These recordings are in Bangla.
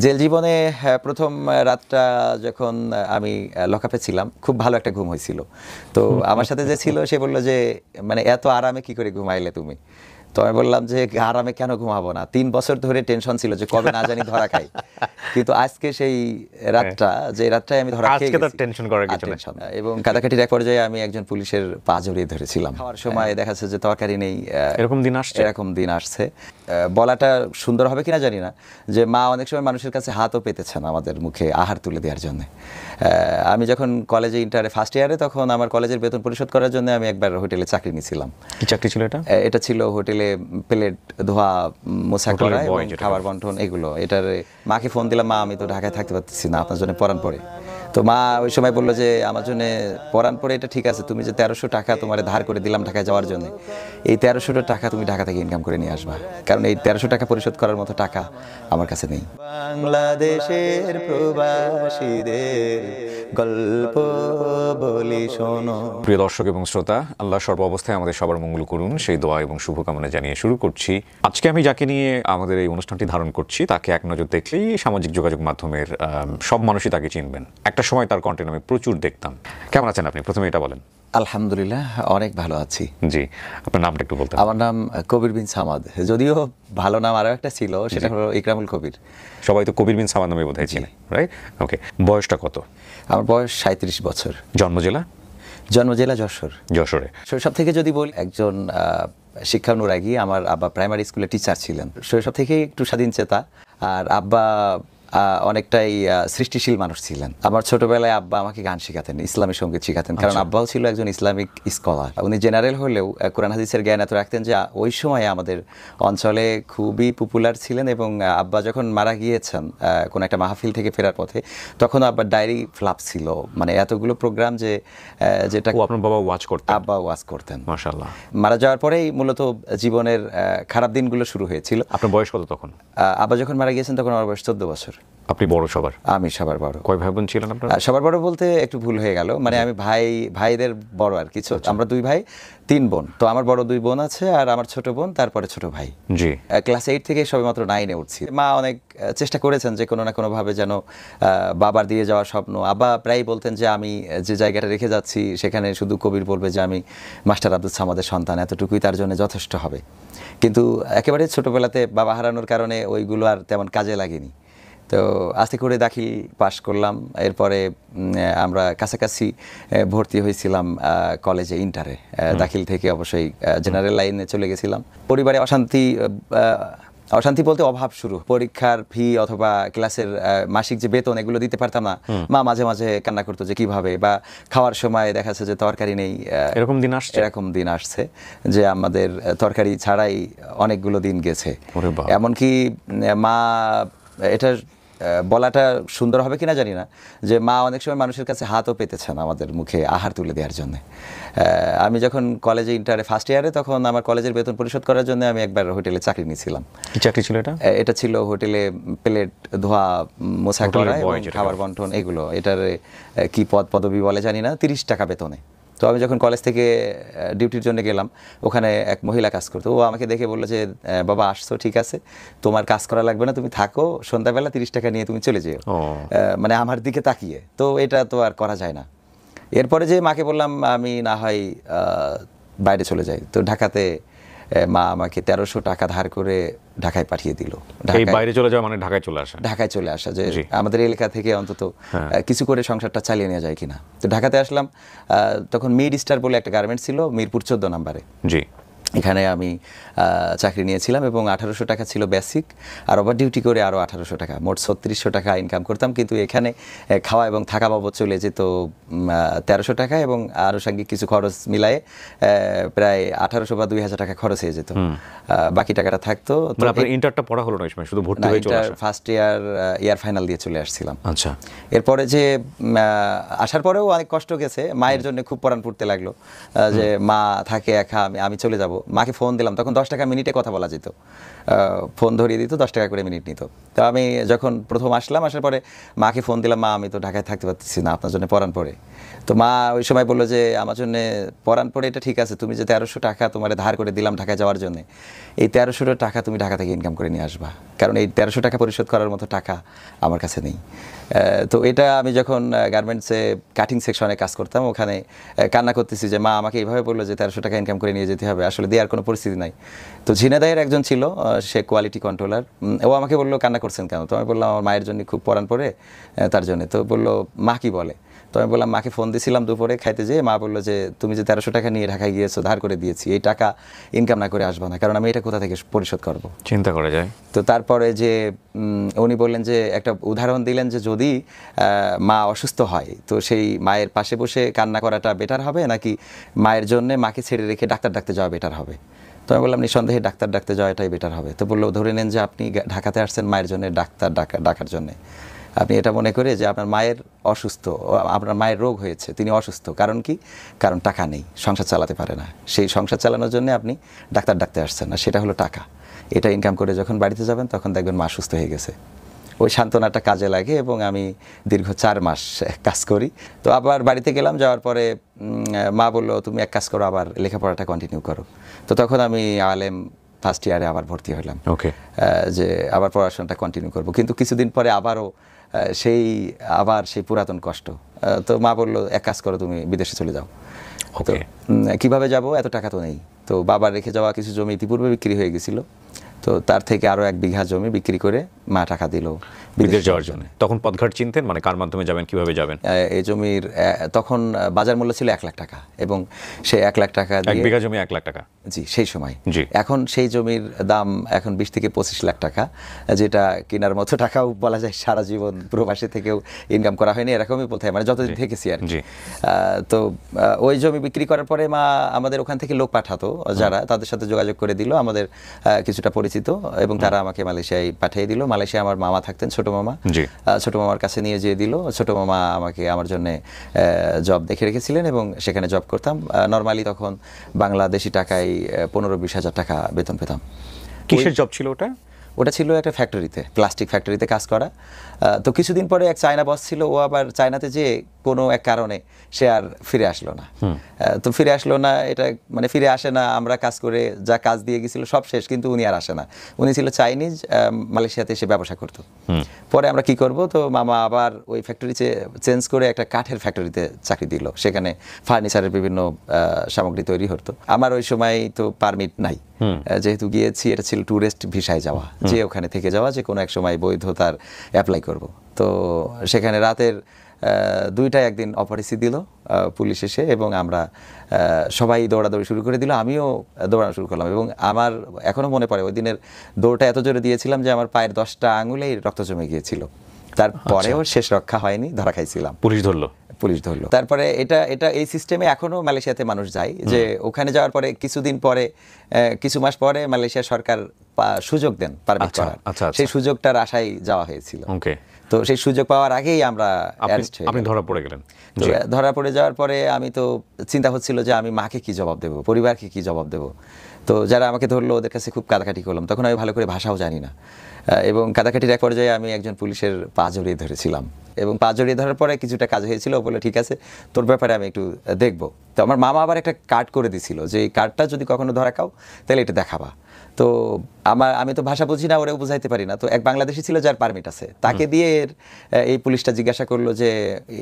জেল জীবনে প্রথম রাতটা যখন আমি লকআপে ছিলাম, খুব ভালো একটা ঘুম হয়েছিল। তো আমার সাথে যে ছিল সে বলল যে, মানে এত আরামে কি করে ঘুমাইলে তুমি? তো আমি বললাম যে আরামে কেন ঘুমাবো না, 3 বছর ধরে টেনশন ছিল যে কবে না জানি ধরা খাই। কিন্তু আজকে সেই রাতটা, যে রাতটায় আমি ধরা খেয়ে গেছি, টেনশন করার কিছু না। এবং কাটাকাটির এক পর্যায়ে আমি একজন পুলিশের পা জড়িয়ে ধরেছিলাম। খাওয়ার সময় দেখা যাচ্ছে যে তরকারি নেই, এরকম দিন আসছে। বলাটা সুন্দর হবে কিনা জানি না, যে মা অনেক সময় মানুষের কাছে হাতও পেতেছেন আমাদের মুখে আহার তুলে দেওয়ার জন্য। আমি যখন কলেজে ইন্টারে ফার্স্ট ইয়ারে, তখন আমার কলেজের বেতন পরিশোধ করার জন্য আমি একবার হোটেলে চাকরি নিয়েছিলাম। কি চাকরি ছিল এটা? এটা ছিল হোটেলে প্লেট ধোয়া, মোছা করা এবং খাবার বন্টন, এগুলো। এটার মাকে ফোন দিলাম, মা আমি তো ঢাকায় থাকতে পারতেছি না, আপনার জন্য পরাণ পড়ে। তো মা ওই সময় বললো যে আমার জন্য পরাণ পড়ে এটা ঠিক আছে, তুমি যে 1300 টাকা তোমার ধার করে দিলাম ঢাকায় যাওয়ার জন্য, এই 1300 টাকা তুমি ঢাকা থেকে ইনকাম করে নিয়ে আসবা, কারণ এই 1300 টাকা পরিশোধ করার মতো টাকা আমার কাছে নেই। বাংলাদেশের প্রবাসীদের গল্প বলি শোনো। প্রিয় দর্শক এবং শ্রোতা, আল্লাহ সর্ব অবস্থায় আমাদের সবার মঙ্গল করুন, সেই দোয়া এবং শুভকামনা জানিয়ে শুরু করছি। আজকে আমি যাকে নিয়ে আমাদের এই অনুষ্ঠানটি ধারণ করছি, তাকে এক নজর দেখলেই সামাজিক যোগাযোগ মাধ্যমের সব মানুষই তাকে চিনবেন। একটা সময় তার কন্টেন্ট আমি প্রচুর দেখতাম। কেমন আছেন আপনি, প্রথমে এটা বলেন? আলহামদুলিল্লাহ, অনেক ভালো আছি। জি, আপনার নামটা একটু বলতেন? আমার নাম কবির বিন সামাদ, যদিও ভালো নাম আরও একটা ছিল, সেটা হলো ইকরামুল কবির। সবাই তো কবির বিন সামাদ নামে বোধহয় চিনে, রাইট? ওকে, বয়সটা কত? আমার বয়স 37 বছর। জন্ম জেলা? জন্ম জেলা যশোর। যশোরে। শৈশব থেকে যদি বলি, একজন শিক্ষানুরাগী। আমার আব্বা প্রাইমারি স্কুলে টিচার ছিলেন। শৈশব থেকেই একটু স্বাধীন চেতা, আর আব্বা অনেকটাই সৃষ্টিশীল মানুষ ছিলেন। আমার ছোটবেলায় আব্বা আমাকে গান শেখাতেন, ইসলামী সঙ্গীত শেখাতেন, কারণ আব্বাও ছিল একজন ইসলামিক স্কলার। উনি জেনারেল হলেও কোরআন হাদিসের জ্ঞান এত রাখতেন যে ওই সময়ে আমাদের অঞ্চলে খুবই পপুলার ছিলেন। এবং আব্বা যখন মারা গিয়েছেন কোন একটা মাহফিল থেকে ফেরার পথে, তখন আব্বার ডায়েরি ফ্লাপ ছিল, মানে এতগুলো প্রোগ্রাম যে যেটা আপনার বাবা ওয়াচ করতেন? আব্বা ওয়াচ করতেন। মাশাআল্লাহ। মারা যাওয়ার পরেই মূলত জীবনের খারাপ দিনগুলো শুরু হয়েছিল। আপনার বয়স কত তখন? আব্বা যখন মারা গিয়েছেন তখন আমার বয়স 14 বছর। আপনি বড় সবার? আমি সবার বড়। কয় ভাই বোন ছিলেন আপনারা? সবার বড় বলতে একটু ভুল হয়ে গেল, মানে আমি ভাইদের বড় আর কিছু। আমরা 2 ভাই 3 বোন। তো আমার বড় 2 বোন আছে, আর আমার ছোট বোন, তারপরে ছোট ভাই। জি। ক্লাস 8 থেকে সবেমাত্র 9-এ উঠছি। মা অনেক চেষ্টা করেছেন যে কোনো না কোনোভাবে যেন বাবার দিয়ে যাওয়া স্বপ্ন। আব্বা প্রায়ই বলতেন যে আমি যে জায়গাটা রেখে যাচ্ছি সেখানে শুধু কবির বলবে যে আমি মাস্টার আব্দুল সামাদের সন্তান, এতটুকুই তার জন্য যথেষ্ট হবে। কিন্তু একেবারে ছোটবেলাতে বাবা হারানোর কারণে ওইগুলো আর তেমন কাজে লাগেনি। তো আস্তে করে দাখিল পাশ করলাম। এরপরে আমরা কাছাকাছি ভর্তি হয়েছিলাম কলেজে ইন্টারে। দাখিল থেকে অবশ্যই জেনারেল লাইনে চলে গেছিলাম। পরিবারে অশান্তি বলতে অভাব শুরু। পরীক্ষার ফি অথবা ক্লাসের মাসিক যে বেতন, এগুলো দিতে পারতাম না। মা মাঝে মাঝে কান্না করতো যে কিভাবে, বা খাওয়ার সময় দেখা যাচ্ছে যে তরকারি নেই। এরকম দিন আসছে যে আমাদের তরকারি ছাড়াই অনেকগুলো দিন গেছে। এমনকি মা, এটা বলাটা সুন্দর হবে কিনা জানি না, যে মা অনেক সময় মানুষের কাছে হাতও পেতেছেন আমাদের মুখে আহার তুলে দেওয়ার জন্য। আমি যখন কলেজে ইন্টারে ফার্স্ট ইয়ারে, তখন আমার কলেজের বেতন পরিশোধ করার জন্য আমি একবার হোটেলে চাকরি নিয়েছিলাম। কি চাকরি ছিল এটা? এটা ছিল হোটেলে প্লেট ধোয়া, মোছা করা এবং খাবার বন্টন, এগুলো। এটার কি পদবি বলে জানি না, 30 টাকা বেতনে। তো আমি যখন কলেজ থেকে ডিউটির জন্য গেলাম, ওখানে এক মহিলা কাজ করতো। ও আমাকে দেখে বললো যে বাবা আসছো ঠিক আছে, তোমার কাজ করা লাগবে না, তুমি থাকো, সন্ধ্যাবেলা 30 টাকা নিয়ে তুমি চলে যেও। মানে আমার দিকে তাকিয়ে। তো এটা তো আর করা যায় না। এরপরে যে মাকে বললাম আমি না হয় বাইরে চলে যাই। তো ঢাকাতে মা আমাকে 1300 টাকা ধার করে ঢাকায় পাঠিয়ে দিল। বাইরে চলে যাওয়া মানে ঢাকায় চলে আসা, যে আমাদের এলাকা থেকে অন্তত কিছু করে সংসারটা চালিয়ে নেওয়া যায় কিনা। তো ঢাকাতে আসলাম। তখন মিড স্টার বলে একটা গার্মেন্টস ছিল মিরপুর 14 নম্বরে। জি। এখানে আমি চাকরি নিয়েছিলাম এবং 1800 টাকা ছিল বেসিক, আর ওভার ডিউটি করে আরও 1800 টাকা, মোট 3600 টাকা ইনকাম করতাম। কিন্তু এখানে খাওয়া এবং থাকা বাবদ চলে যেত 1300 টাকা, এবং আনুষঙ্গিক কিছু খরচ মিলায়ে প্রায় 1800 বা 2000 টাকা খরচ হয়ে যেত। বাকি টাকাটা থাকতো। আপনার ইন্টারটা পড়া হলো না, শুধু ভর্তি হয়ে চলে আসা? ফার্স্ট ইয়ার ফাইনাল দিয়ে চলে আসছিলাম। আচ্ছা। এরপরে যে আসার পরেও অনেক কষ্ট গেছে। মায়ের জন্য খুব পরাণ পড়তে লাগলো যে মা থাকে একা, আমি চলে যাব। মাকে ফোন দিলাম, তখন 10 টাকা মিনিটে কথা বলা যেত। ফোন ধরিয়ে দিত, 10 টাকা করে মিনিট নিত। তো আমি যখন প্রথম আসলাম, আসার পরে মাকে ফোন দিলাম, মা আমি তো ঢাকায় থাকতে পারতেছি না, আপনার জন্য পরাণ পড়ে। তো মা ওই সময় বললো যে আমার জন্য পরাণ পড়ে এটা ঠিক আছে, তুমি যে 1300 টাকা তোমার ধার করে দিলাম ঢাকায় যাওয়ার জন্য, এই 1300 টাকা তুমি ঢাকা থেকে ইনকাম করে নিয়ে আসবা, কারণ এই 1300 টাকা পরিশোধ করার মতো টাকা আমার কাছে নেই। তো এটা আমি যখন গার্মেন্টসে কাটিং সেকশনে কাজ করতাম, ওখানে কান্না করতেছি যে মা আমাকে এইভাবে বললো যে 1300 টাকা ইনকাম করে নিয়ে যেতে হবে, আসলে দেওয়ার কোনো পরিস্থিতি নাই। তো ঝিনাইদহের একজন ছিল, সে কোয়ালিটি কন্ট্রোলার, ও আমাকে বললো কান্না করছেন কেন? তো আমি বললাম আমার মায়ের জন্য খুব পরাণ পড়ে, তার জন্য। তো বললো মা কি বলে? তো আমি বললাম মাকে ফোন দিয়েছিলাম দুপুরে খাইতে যেয়ে, মা বললো যে তুমি যে 1300 টাকা নিয়ে ঢাকায় গিয়েছো, ধার করে দিয়েছি, এই টাকা ইনকাম না করে আসবো না, কারণ আমি এটা কোথা থেকে পরিশোধ করবো? চিন্তা করা যায়। তো তারপরে যে উনি বললেন যে একটা উদাহরণ দিলেন যে যদি মা অসুস্থ হয়, তো সেই মায়ের পাশে বসে কান্না করাটা বেটার হবে নাকি মায়ের জন্য মাকে ছেড়ে রেখে ডাক্তার ডাকতে যাওয়া বেটার হবে? তো আমি বললাম নিঃসন্দেহে ডাক্তার ডাকতে যাওয়াটাই বেটার হবে। তো বললো ধরে নেন যে আপনি ঢাকাতে আসছেন মায়ের জন্য ডাক্তার ডাকার জন্যে, আপনি এটা মনে করে যে আপনার মায়ের অসুস্থ, আপনার মায়ের রোগ হয়েছে, তিনি অসুস্থ, কারণ কি? কারণ টাকা নেই, সংসার চালাতে পারে না, সেই সংসার চালানোর জন্য আপনি ডাক্তার ডাকতে আসছেন না, সেটা হলো টাকা। এটা ইনকাম করে যখন বাড়িতে যাবেন তখন দেখবেন মা সুস্থ হয়ে গেছে। ওই সান্ত্বনাটা কাজে লাগে এবং আমি দীর্ঘ 4 মাস কাজ করি। তো আবার বাড়িতে গেলাম, যাওয়ার পরে মা বললো তুমি এক কাজ করো, আবার লেখাপড়াটা কন্টিনিউ করো। তো তখন আমি আলেম ফার্স্ট ইয়ারে আবার ভর্তি হলাম, যে আবার পড়াশোনাটা কন্টিনিউ করব। কিন্তু কিছুদিন পরে আবারও সেই পুরাতন কষ্ট। তো মা বললো এক কাজ করো, তুমি বিদেশে চলে যাও। তো কিভাবে যাব? এত টাকা তো নেই। তো বাবার রেখে যাওয়া কিছু জমি ইতিপূর্বে বিক্রি হয়ে গেছিল, তো তার থেকে আরো 1 বিঘা জমি বিক্রি করে মা টাকা দিল বিদেশ যাওয়ার জন্য। তখন পথঘাট চিনতেন, মানে কার মাধ্যমে যাবেন, কিভাবে যাবেন? এই জমির তখন বাজার মূল্য ছিল 1 লাখ টাকা, এবং সেই 1 লাখ টাকা দিয়ে 1 বিঘা জমি 1 লাখ টাকা, জি সেই সময়। জি। এখন সেই জমির দাম এখন 20 থেকে 25 লাখ টাকা, যেটা কেনার মতো টাকাও বলা যায়। সারা জীবন প্রবাসী থেকেও ইনকাম করা হয়নি, এরকমই বলতে হয়, মানে যতদিন থেকেছি আর কি। তো ওই জমি বিক্রি করার পরে মা আমাদের ওখান থেকে লোক পাঠাতো, যারা তাদের সাথে যোগাযোগ করে দিল, আমাদের কিছুটা পরিচিত, এবং তারা আমাকে মালয়েশিয়ায় পাঠিয়ে দিল। মালয়েশিয়া আমার মামা থাকতেন, ছোট মামা, ছোট মামার কাছে নিয়ে যেয়ে দিল। ছোট মামা আমাকে আমার জন্য জব দেখে রেখেছিলেন এবং সেখানে জব করতাম। নর্মালি তখন বাংলাদেশি টাকায় 15-20 হাজার টাকা বেতন পেতাম। কিসের জব ছিল ওটা? ওটা ছিল একটা ফ্যাক্টরিতে, প্লাস্টিক ফ্যাক্টরিতে কাজ করা। তো কিছুদিন পরে এক চায়না বস ছিল, ও আবার চায়নাতে যে কোনো এক কারণে সে আর ফিরে আসলো না। তো ফিরে আসলো না, এটা মানে ফিরে আসে না, আমরা কাজ করে যা কাজ দিয়ে গেছিল সব শেষ, কিন্তু উনি আর আসে না। উনি ছিল চাইনিজ, মালয়েশিয়াতে এসে ব্যবসা করতো। পরে আমরা কি করব, তো মামা আবার ওই ফ্যাক্টরি চেঞ্জ করে একটা কাঠের ফ্যাক্টরিতে চাকরি দিল, সেখানে ফার্নিচারের বিভিন্ন সামগ্রী তৈরি হতো। আমার ওই সময় তো পারমিট নাই, যেহেতু গিয়েছি এটা ছিল ট্যুরিস্ট ভিসায় যাওয়া, যে ওখানে থেকে যাওয়া, যে কোনো এক সময় বৈধতার অ্যাপ্লাই করব। তো সেখানে রাতের 2টায় একদিন অপরিসি দিল পুলিশ এসে, এবং আমরা সবাই দৌড়াদৌড়ি শুরু করে দিল, আমিও দৌড়ানো শুরু করলাম। এবং আমার এখনো মনে পড়ে ওই দিনের দৌড়টা এত জোরে দিয়েছিলাম যে আমার পায়ের 10টা আঙুলেই রক্ত জমে গিয়েছিল। তারপরেও শেষ রক্ষা হয়নি, ধরা খাইছিলাম, পুলিশ ধরলো। তারপরে এটা এই সিস্টেমে এখনো মালয়েশিয়াতে মানুষ যায়, যে ওখানে যাওয়ার পরে কিছুদিন পরে, কিছু মাস পরে মালয়েশিয়া সরকার সুযোগ দেন পারমিট করার, সেই সুযোগটার আশায় যাওয়া হয়েছিল। তো সেই সুযোগ পাওয়ার আগেই আমরা আপনি ধরা পড়ে গেলেন। ধরা পড়ে যাওয়ার পরে আমি তো চিন্তা হচ্ছিল যে আমি মাকে কি জবাব দেবো, পরিবারকে কি জবাব দেবো। তো যারা আমাকে ধরলো ওদের কাছে খুব কাদাকাটি করলাম, তখন আমি ভালো করে ভাষাও জানি না, এবং কাদাকাটির এক পর্যায়ে আমি একজন পুলিশের পা জড়িয়ে ধরেছিলাম, এবং পা জড়িয়ে ধরার পরে কিছুটা কাজ হয়েছিল। বলে ঠিক আছে, তোর ব্যাপারে আমি একটু দেখবো। তো আমার মামা আবার একটা কার্ড করে দিছিল, যে এই কার্ডটা যদি কখনো ধরা খাও তাহলে এটা দেখাবা। তো আমি তো ভাষা বুঝি না, ওরেও বুঝাইতে পারি না। তো এক বাংলাদেশি ছিল যার পারমিট আছে, তাকে দিয়ে এই পুলিশটা জিজ্ঞাসা করলো, যে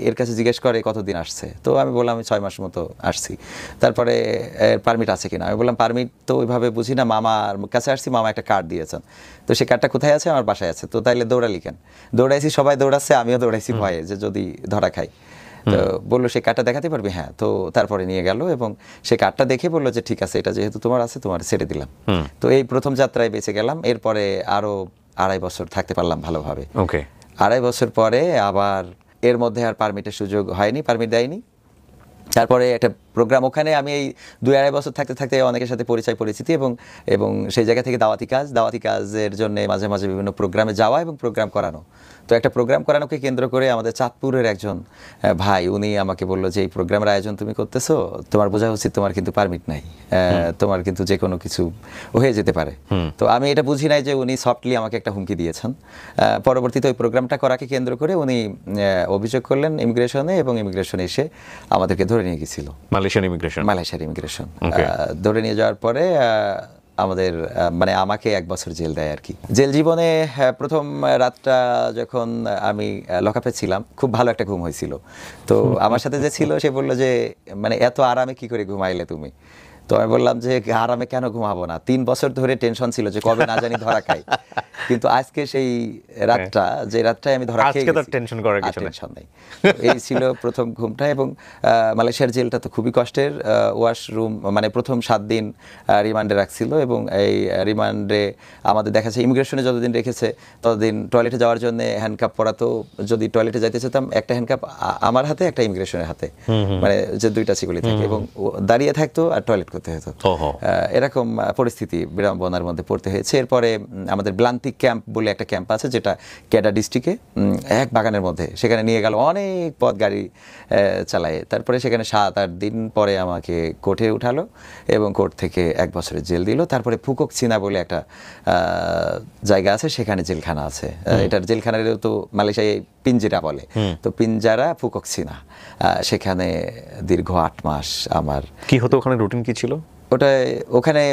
এর কাছে জিজ্ঞেস করে কতদিন আসছে। তো আমি বললাম আমি 6 মাস মতো আসছি। তারপরে পারমিট আছে কিনা, আমি বললাম পারমিট তো ওইভাবে বুঝি না, মামার কাছে আসছি, মামা একটা কার্ড দিয়েছেন। তো সেই কার্ডটা কোথায় আছে? আমার বাসায় আছে। তো তাইলে দৌড়ালি কেন? দৌড়াইছি, সবাই দৌড়াচ্ছে, আমিও দৌড়াইছি ভয়ে, যে যদি ধরা খাই। তো বললো সেই কার্ডটা দেখাতে পারবি? হ্যাঁ। তো তারপরে নিয়ে গেল, এবং সেই কার্ডটা দেখে বললো যে ঠিক আছে, এটা যেহেতু তোমার আছে, তোমার ছেড়ে দিলাম। তো এই প্রথম যাত্রায় বেঁচে গেলাম। এরপরে আরো 2.5 বছর থাকতে পারলাম ভালোভাবে। 2.5 বছর পরে আবার এর মধ্যে আর পারমিটের সুযোগ হয়নি, পারমিট দেয়নি। তারপরে একটা প্রোগ্রাম, ওখানে আমি এই 2-2.5 বছর থাকতে থাকতে অনেকের সাথে পরিচিতি এবং সেই জায়গা থেকে দাওয়াতি কাজের জন্য মাঝে মাঝে বিভিন্ন প্রোগ্রামে যাওয়া এবং প্রোগ্রাম করানো। তো একটা প্রোগ্রাম করানোকে কেন্দ্র করে আমাদের চাঁদপুরের একজন ভাই, উনি আমাকে বললো যে এই প্রোগ্রামের আয়োজন তুমি করতেছো, তোমার বোঝা উচিত তোমার কিন্তু পারমিট নাই, তোমার কিন্তু যে কোনো কিছু হয়ে যেতে পারে। তো আমি এটা বুঝি নাই যে উনি সফটলি আমাকে একটা হুমকি দিয়েছেন। পরবর্তীতে ওই প্রোগ্রামটা করাকে কেন্দ্র করে উনি অভিযোগ করলেন ইমিগ্রেশনে, এবং ইমিগ্রেশনে এসে আমাদেরকে ধরে নিয়ে গেছিল। মালয়েশিয়ার ইমিগ্রেশন ধরে নিয়ে যাওয়ার পরে আমাদের মানে আমাকে 1 বছর জেল দেয় আর কি। জেল জীবনে প্রথম রাতটা যখন আমি লকআপে ছিলাম, খুব ভালো একটা ঘুম হয়েছিল। তো আমার সাথে যে ছিল সে বললো যে মানে এত আরামে কি করে ঘুমাইলে তুমি? তো আমি বললাম যে আরামে কেন ঘুমাবো না, 3 বছর ধরে টেনশন ছিল যে কবে না জানি ধরা খাই, কিন্তু আজকে সেই রাতটা, যে রাতটায় আমি ধরা খেয়ে গেছি, টেনশন নেই। এই ছিল প্রথম ঘুমটা। এবং মালয়েশিয়ার জেলটা তো খুবই কষ্টের। ওয়াশরুম মানে প্রথম 7 দিন রিমান্ডে রাখছিল, এবং এই রিমান্ডে আমাদের দেখা যাচ্ছে ইমিগ্রেশনে যতদিন রেখেছে ততদিন টয়লেটে যাওয়ার জন্য হ্যান্ডকাপ পরাতো। যদি টয়লেটে যাইতে চেতাম, একটা হ্যান্ডকাপ আমার হাতে, একটা ইমিগ্রেশনের হাতে, মানে যে 2টা চিগুলি থাকে, এবং দাঁড়িয়ে থাকতো আর টয়লেট করতে হতো। এরকম পরিস্থিতি বিড়ম্বনার মধ্যে পড়তে হয়েছে। এরপরে আমাদের ব্লান্তি ক্যাম্প বলে একটা ক্যাম্প আছে, যেটা কেডা ডিস্ট্রিক্টে, এক বাগানের মধ্যে, সেখানে নিয়ে গেল অনেক পথ গাড়ি চালায়। তারপরে সেখানে 7-8 দিন পরে আমাকে কোর্টে উঠালো, এবং কোর্ট থেকে 1 বছরের জেল দিল। তারপরে ফুকক চিনা বলে একটা জায়গা আছে, সেখানে জেলখানা আছে। এটার জেলখানারও তো মালয়েশিয়ায় পিঞ্জিরা বলে, তো পিঞ্জারা ফুকক চিনা, সেখানে দীর্ঘ 8 মাস আমার। কি হতো ওখানে, রুটিন কি ছিল? ওখানে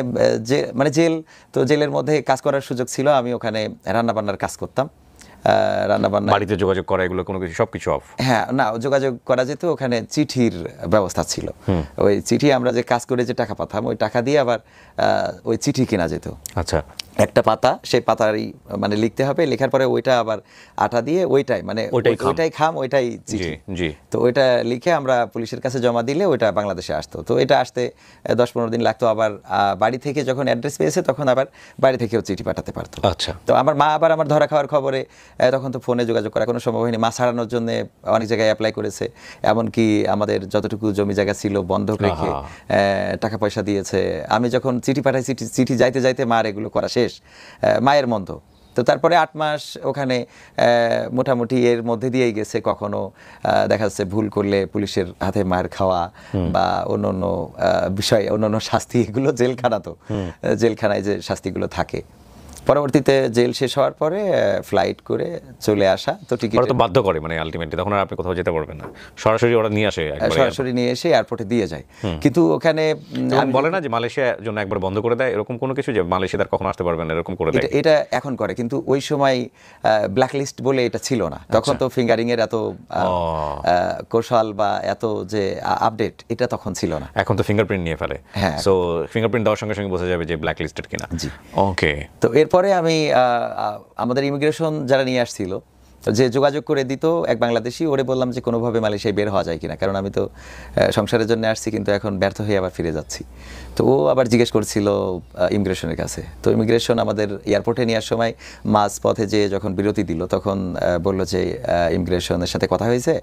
যে মানে জেল, তো জেলের মধ্যে কাজ করার সুযোগ ছিল। আমি ওখানে রান্নাবান্নার কাজ করতাম। রান্নাবান্না, বাড়িতে যোগাযোগ করা, এগুলো কোনো কিছু সবকিছু অফ? হ্যাঁ, না, যোগাযোগ করা যেত। ওখানে চিঠির ব্যবস্থা ছিল। ওই চিঠি আমরা যে কাজ করে যে টাকা পাতাম, ওই টাকা দিয়ে আবার ওই চিঠি কেনা যেত। আচ্ছা, একটা পাতা, সেই পাতারই মানে লিখতে হবে, লেখার পরে ওইটা আবার আটা দিয়ে ওইটাই মানে ওইটাই খাম, ওইটাই চিঠি। তো ওইটা লিখে আমরা পুলিশের কাছে জমা দিলে ওইটা বাংলাদেশে আসতো। তো এটা আসতে 10-15 দিন লাগতো। আবার বাড়ি থেকে যখন অ্যাড্রেস পেয়েছে, তখন আবার বাড়ি থেকেও চিঠি পাঠাতে পারতো। আচ্ছা। তো আমার মা আবার আমার ধরা খাওয়ার খবরে, তখন তো ফোনে যোগাযোগ করা কোনো সম্ভব হয়নি, মা ছাড়ানোর জন্য অনেক জায়গায় অ্যাপ্লাই করেছে। এমনকি আমাদের যতটুকু জমি জায়গা ছিল বন্ধক রেখে টাকা পয়সা দিয়েছে। আমি যখন চিঠি পাঠাই, চিঠি যাইতে যাইতে মার এগুলো করা শেষ, মায়ের মন্দ। তো তারপরে 8 মাস ওখানে মোটামুটি এর মধ্যে দিয়েই গেছে। কখনো দেখা যাচ্ছে ভুল করলে পুলিশের হাতে মার খাওয়া, বা অন্য বিষয়, অন্য শাস্তি, এগুলো জেলখানায় যে শাস্তিগুলো থাকে। পরবর্তীতে জেল শেষ হওয়ার পরে ফ্লাইট করে চলে আসা। তো টিকিট তো বাধ্য করে, মানে আলটিমেটলি তখন আর আপনি কোথাও যেতে পারবেন না, সরাসরি ওরা নিয়ে আসে, সরাসরি নিয়ে এসে এয়ারপোর্টে দিয়ে যায়। কিন্তু ওখানে বলে না যে মালয়েশিয়ার জন্য একবার বন্ধ করে দেয়, এরকম কোনো কিছু, যে মালয়েশিয়া আর কখনো আসতে পারবেন না, এরকম করে দেয়? এটা এখন করে, কিন্তু ওই সময় ব্ল্যাক লিস্ট বলে এটা ছিল না। তখন তো ফিঙ্গারিং এর এত কৌশল বা এত যে আপডেট, এটা তখন ছিল না। এখন তো ফিঙ্গারপ্রিন্ট নিয়ে ফেলে, সো ফিঙ্গারপ্রিন্ট দেওয়ার সঙ্গে সঙ্গে বোঝা যাবে যে ব্ল্যাক লিস্টেড কিনা। জি, ওকে। তো এরপরে আমি আমাদের ইমিগ্রেশন যারা নিয়ে আসছিল, যে যোগাযোগ করে দিত এক বাংলাদেশি, ওরে বললাম যে কোনোভাবে মালয়েশিয়ায় বের হওয়া যায় কিনা, কারণ আমি তো সংসারের জন্য আসছি, কিন্তু এখন ব্যর্থ হয়ে আবার ফিরে যাচ্ছি। তো ও আবার জিজ্ঞেস করছিল ইমিগ্রেশনের কাছে। তো ইমিগ্রেশন আমাদের এয়ারপোর্টে নেওয়ার সময় মাঝ পথে যে যখন বিরতি দিল, তখন বলল যে ইমিগ্রেশনের সাথে কথা হয়েছে,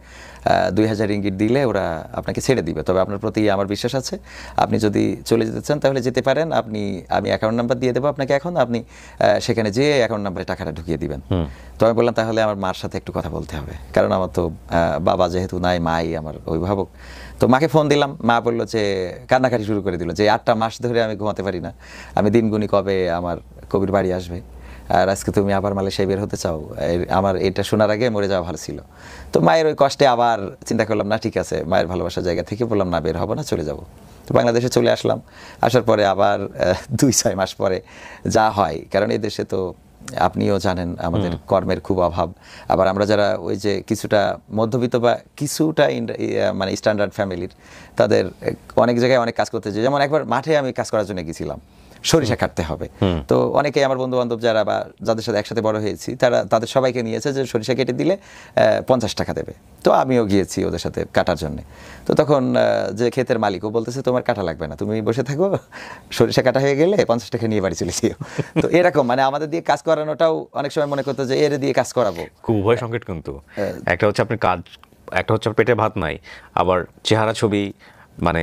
2000 রিঙ্গিট দিলে ওরা আপনাকে ছেড়ে দিবে, তবে আপনার প্রতি আমার বিশ্বাস আছে, আপনি যদি চলে যেতে চান তাহলে যেতে পারেন, আমি অ্যাকাউন্ট নাম্বার দিয়ে দেবো আপনাকে, এখন আপনি সেখানে যেয়ে অ্যাকাউন্ট নাম্বারে টাকাটা ঢুকিয়ে দিবেন। তো আমি বললাম তাহলে আমার মার সাথে একটু কথা বলতে হবে, কারণ আমার তো বাবা যেহেতু নাই, মাই আমার অভিভাবক। তো মাকে ফোন দিলাম, মা বললো যে কান্নাকাটি শুরু করে দিল যে 8টা মাস ধরে আমি ঘুমাতে পারি না, আমি দিন গুনি কবে আমার কবির বাড়ি আসবে, আর আজকে তুমি আবার মালয়েশিয়ায় বের হতে চাও, আমার এটা শোনার আগে মরে যাওয়া ভালো ছিল। তো মায়ের ওই কষ্টে আবার চিন্তা করলাম, না ঠিক আছে, মায়ের ভালোবাসার জায়গা থেকে বললাম না, বের হবো না, চলে যাব। তো বাংলাদেশে চলে আসলাম। আসার পরে আবার 2-6 মাস পরে যা হয়, কারণ এই দেশে তো আপনিও জানেন আমাদের কর্মের খুব অভাব। আবার আমরা যারা ওই যে কিছুটা মধ্যবিত্ত বা কিছুটা মানে স্ট্যান্ডার্ড ফ্যামিলির, তাদের অনেক জায়গায় অনেক কাজ করতে, যেমন একবার মাঠে আমি কাজ করার জন্য গেছিলাম, সরিষা কাটতে হবে। তো অনেকেই আমার বন্ধু বান্ধব যারা বা যাদের সাথে একসাথে বড় হয়েছি, তাদের সবাইকে নিয়েছে যে সরিষা কেটে দিলে 50 টাকা দেবে। তো আমিও গিয়েছি ওদের সাথে কাটার জন্য। তো তখন যে ক্ষেতের মালিকও বলতেছে তোমার কাটা লাগবে না, তুমি বসে থাকো, সরিষা কাটা হয়ে গেলে 50 টাকা নিয়ে বাড়ি চলে যেও। তো এরকম মানে আমাদের দিয়ে কাজ করানোটাও অনেক সময় মনে করতো যে এর দিয়ে কাজ করাবো। খুব উভয় সংকট, কিন্তু একটা হচ্ছে আপনি কাজ একটা হচ্ছে পেটে ভাত নাই, আবার চেহারা ছবি মানে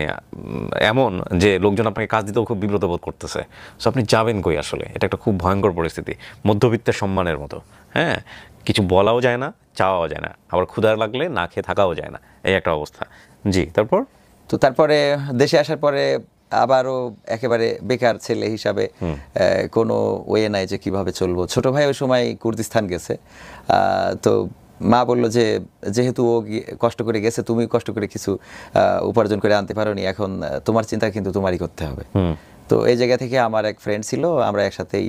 এমন যে লোকজন আপনাকে কাজ দিতেও খুব বিব্রত বোধ করতেছে। সো আপনি যাবেন কই আসলে? এটা একটা খুব ভয়ঙ্কর পরিস্থিতি, মধ্যবিত্তের সম্মানের মতো। হ্যাঁ, কিছু বলাও যায় না, চাওয়াও যায় না, আবার ক্ষুধা লাগলে না খেয়ে থাকাও যায় না, এই একটা অবস্থা। জি, তারপর? তো তারপরে দেশে আসার পরে আবারও একেবারে বেকার ছেলে হিসাবে কোনো ওয়ে নাই যে কিভাবে চলবো। ছোট ভাই ওই সময় কুর্দিস্তান গেছে, তো মা বলল যে যেহেতু ও কষ্ট করে গেছে, তুমি কষ্ট করে কিছু উপার্জন করে আনতে পারোনি, এখন তোমার চিন্তা কিন্তু তোমারই করতে হবে। তো এই জায়গা থেকে আমার এক ফ্রেন্ড ছিল, আমরা একসাথেই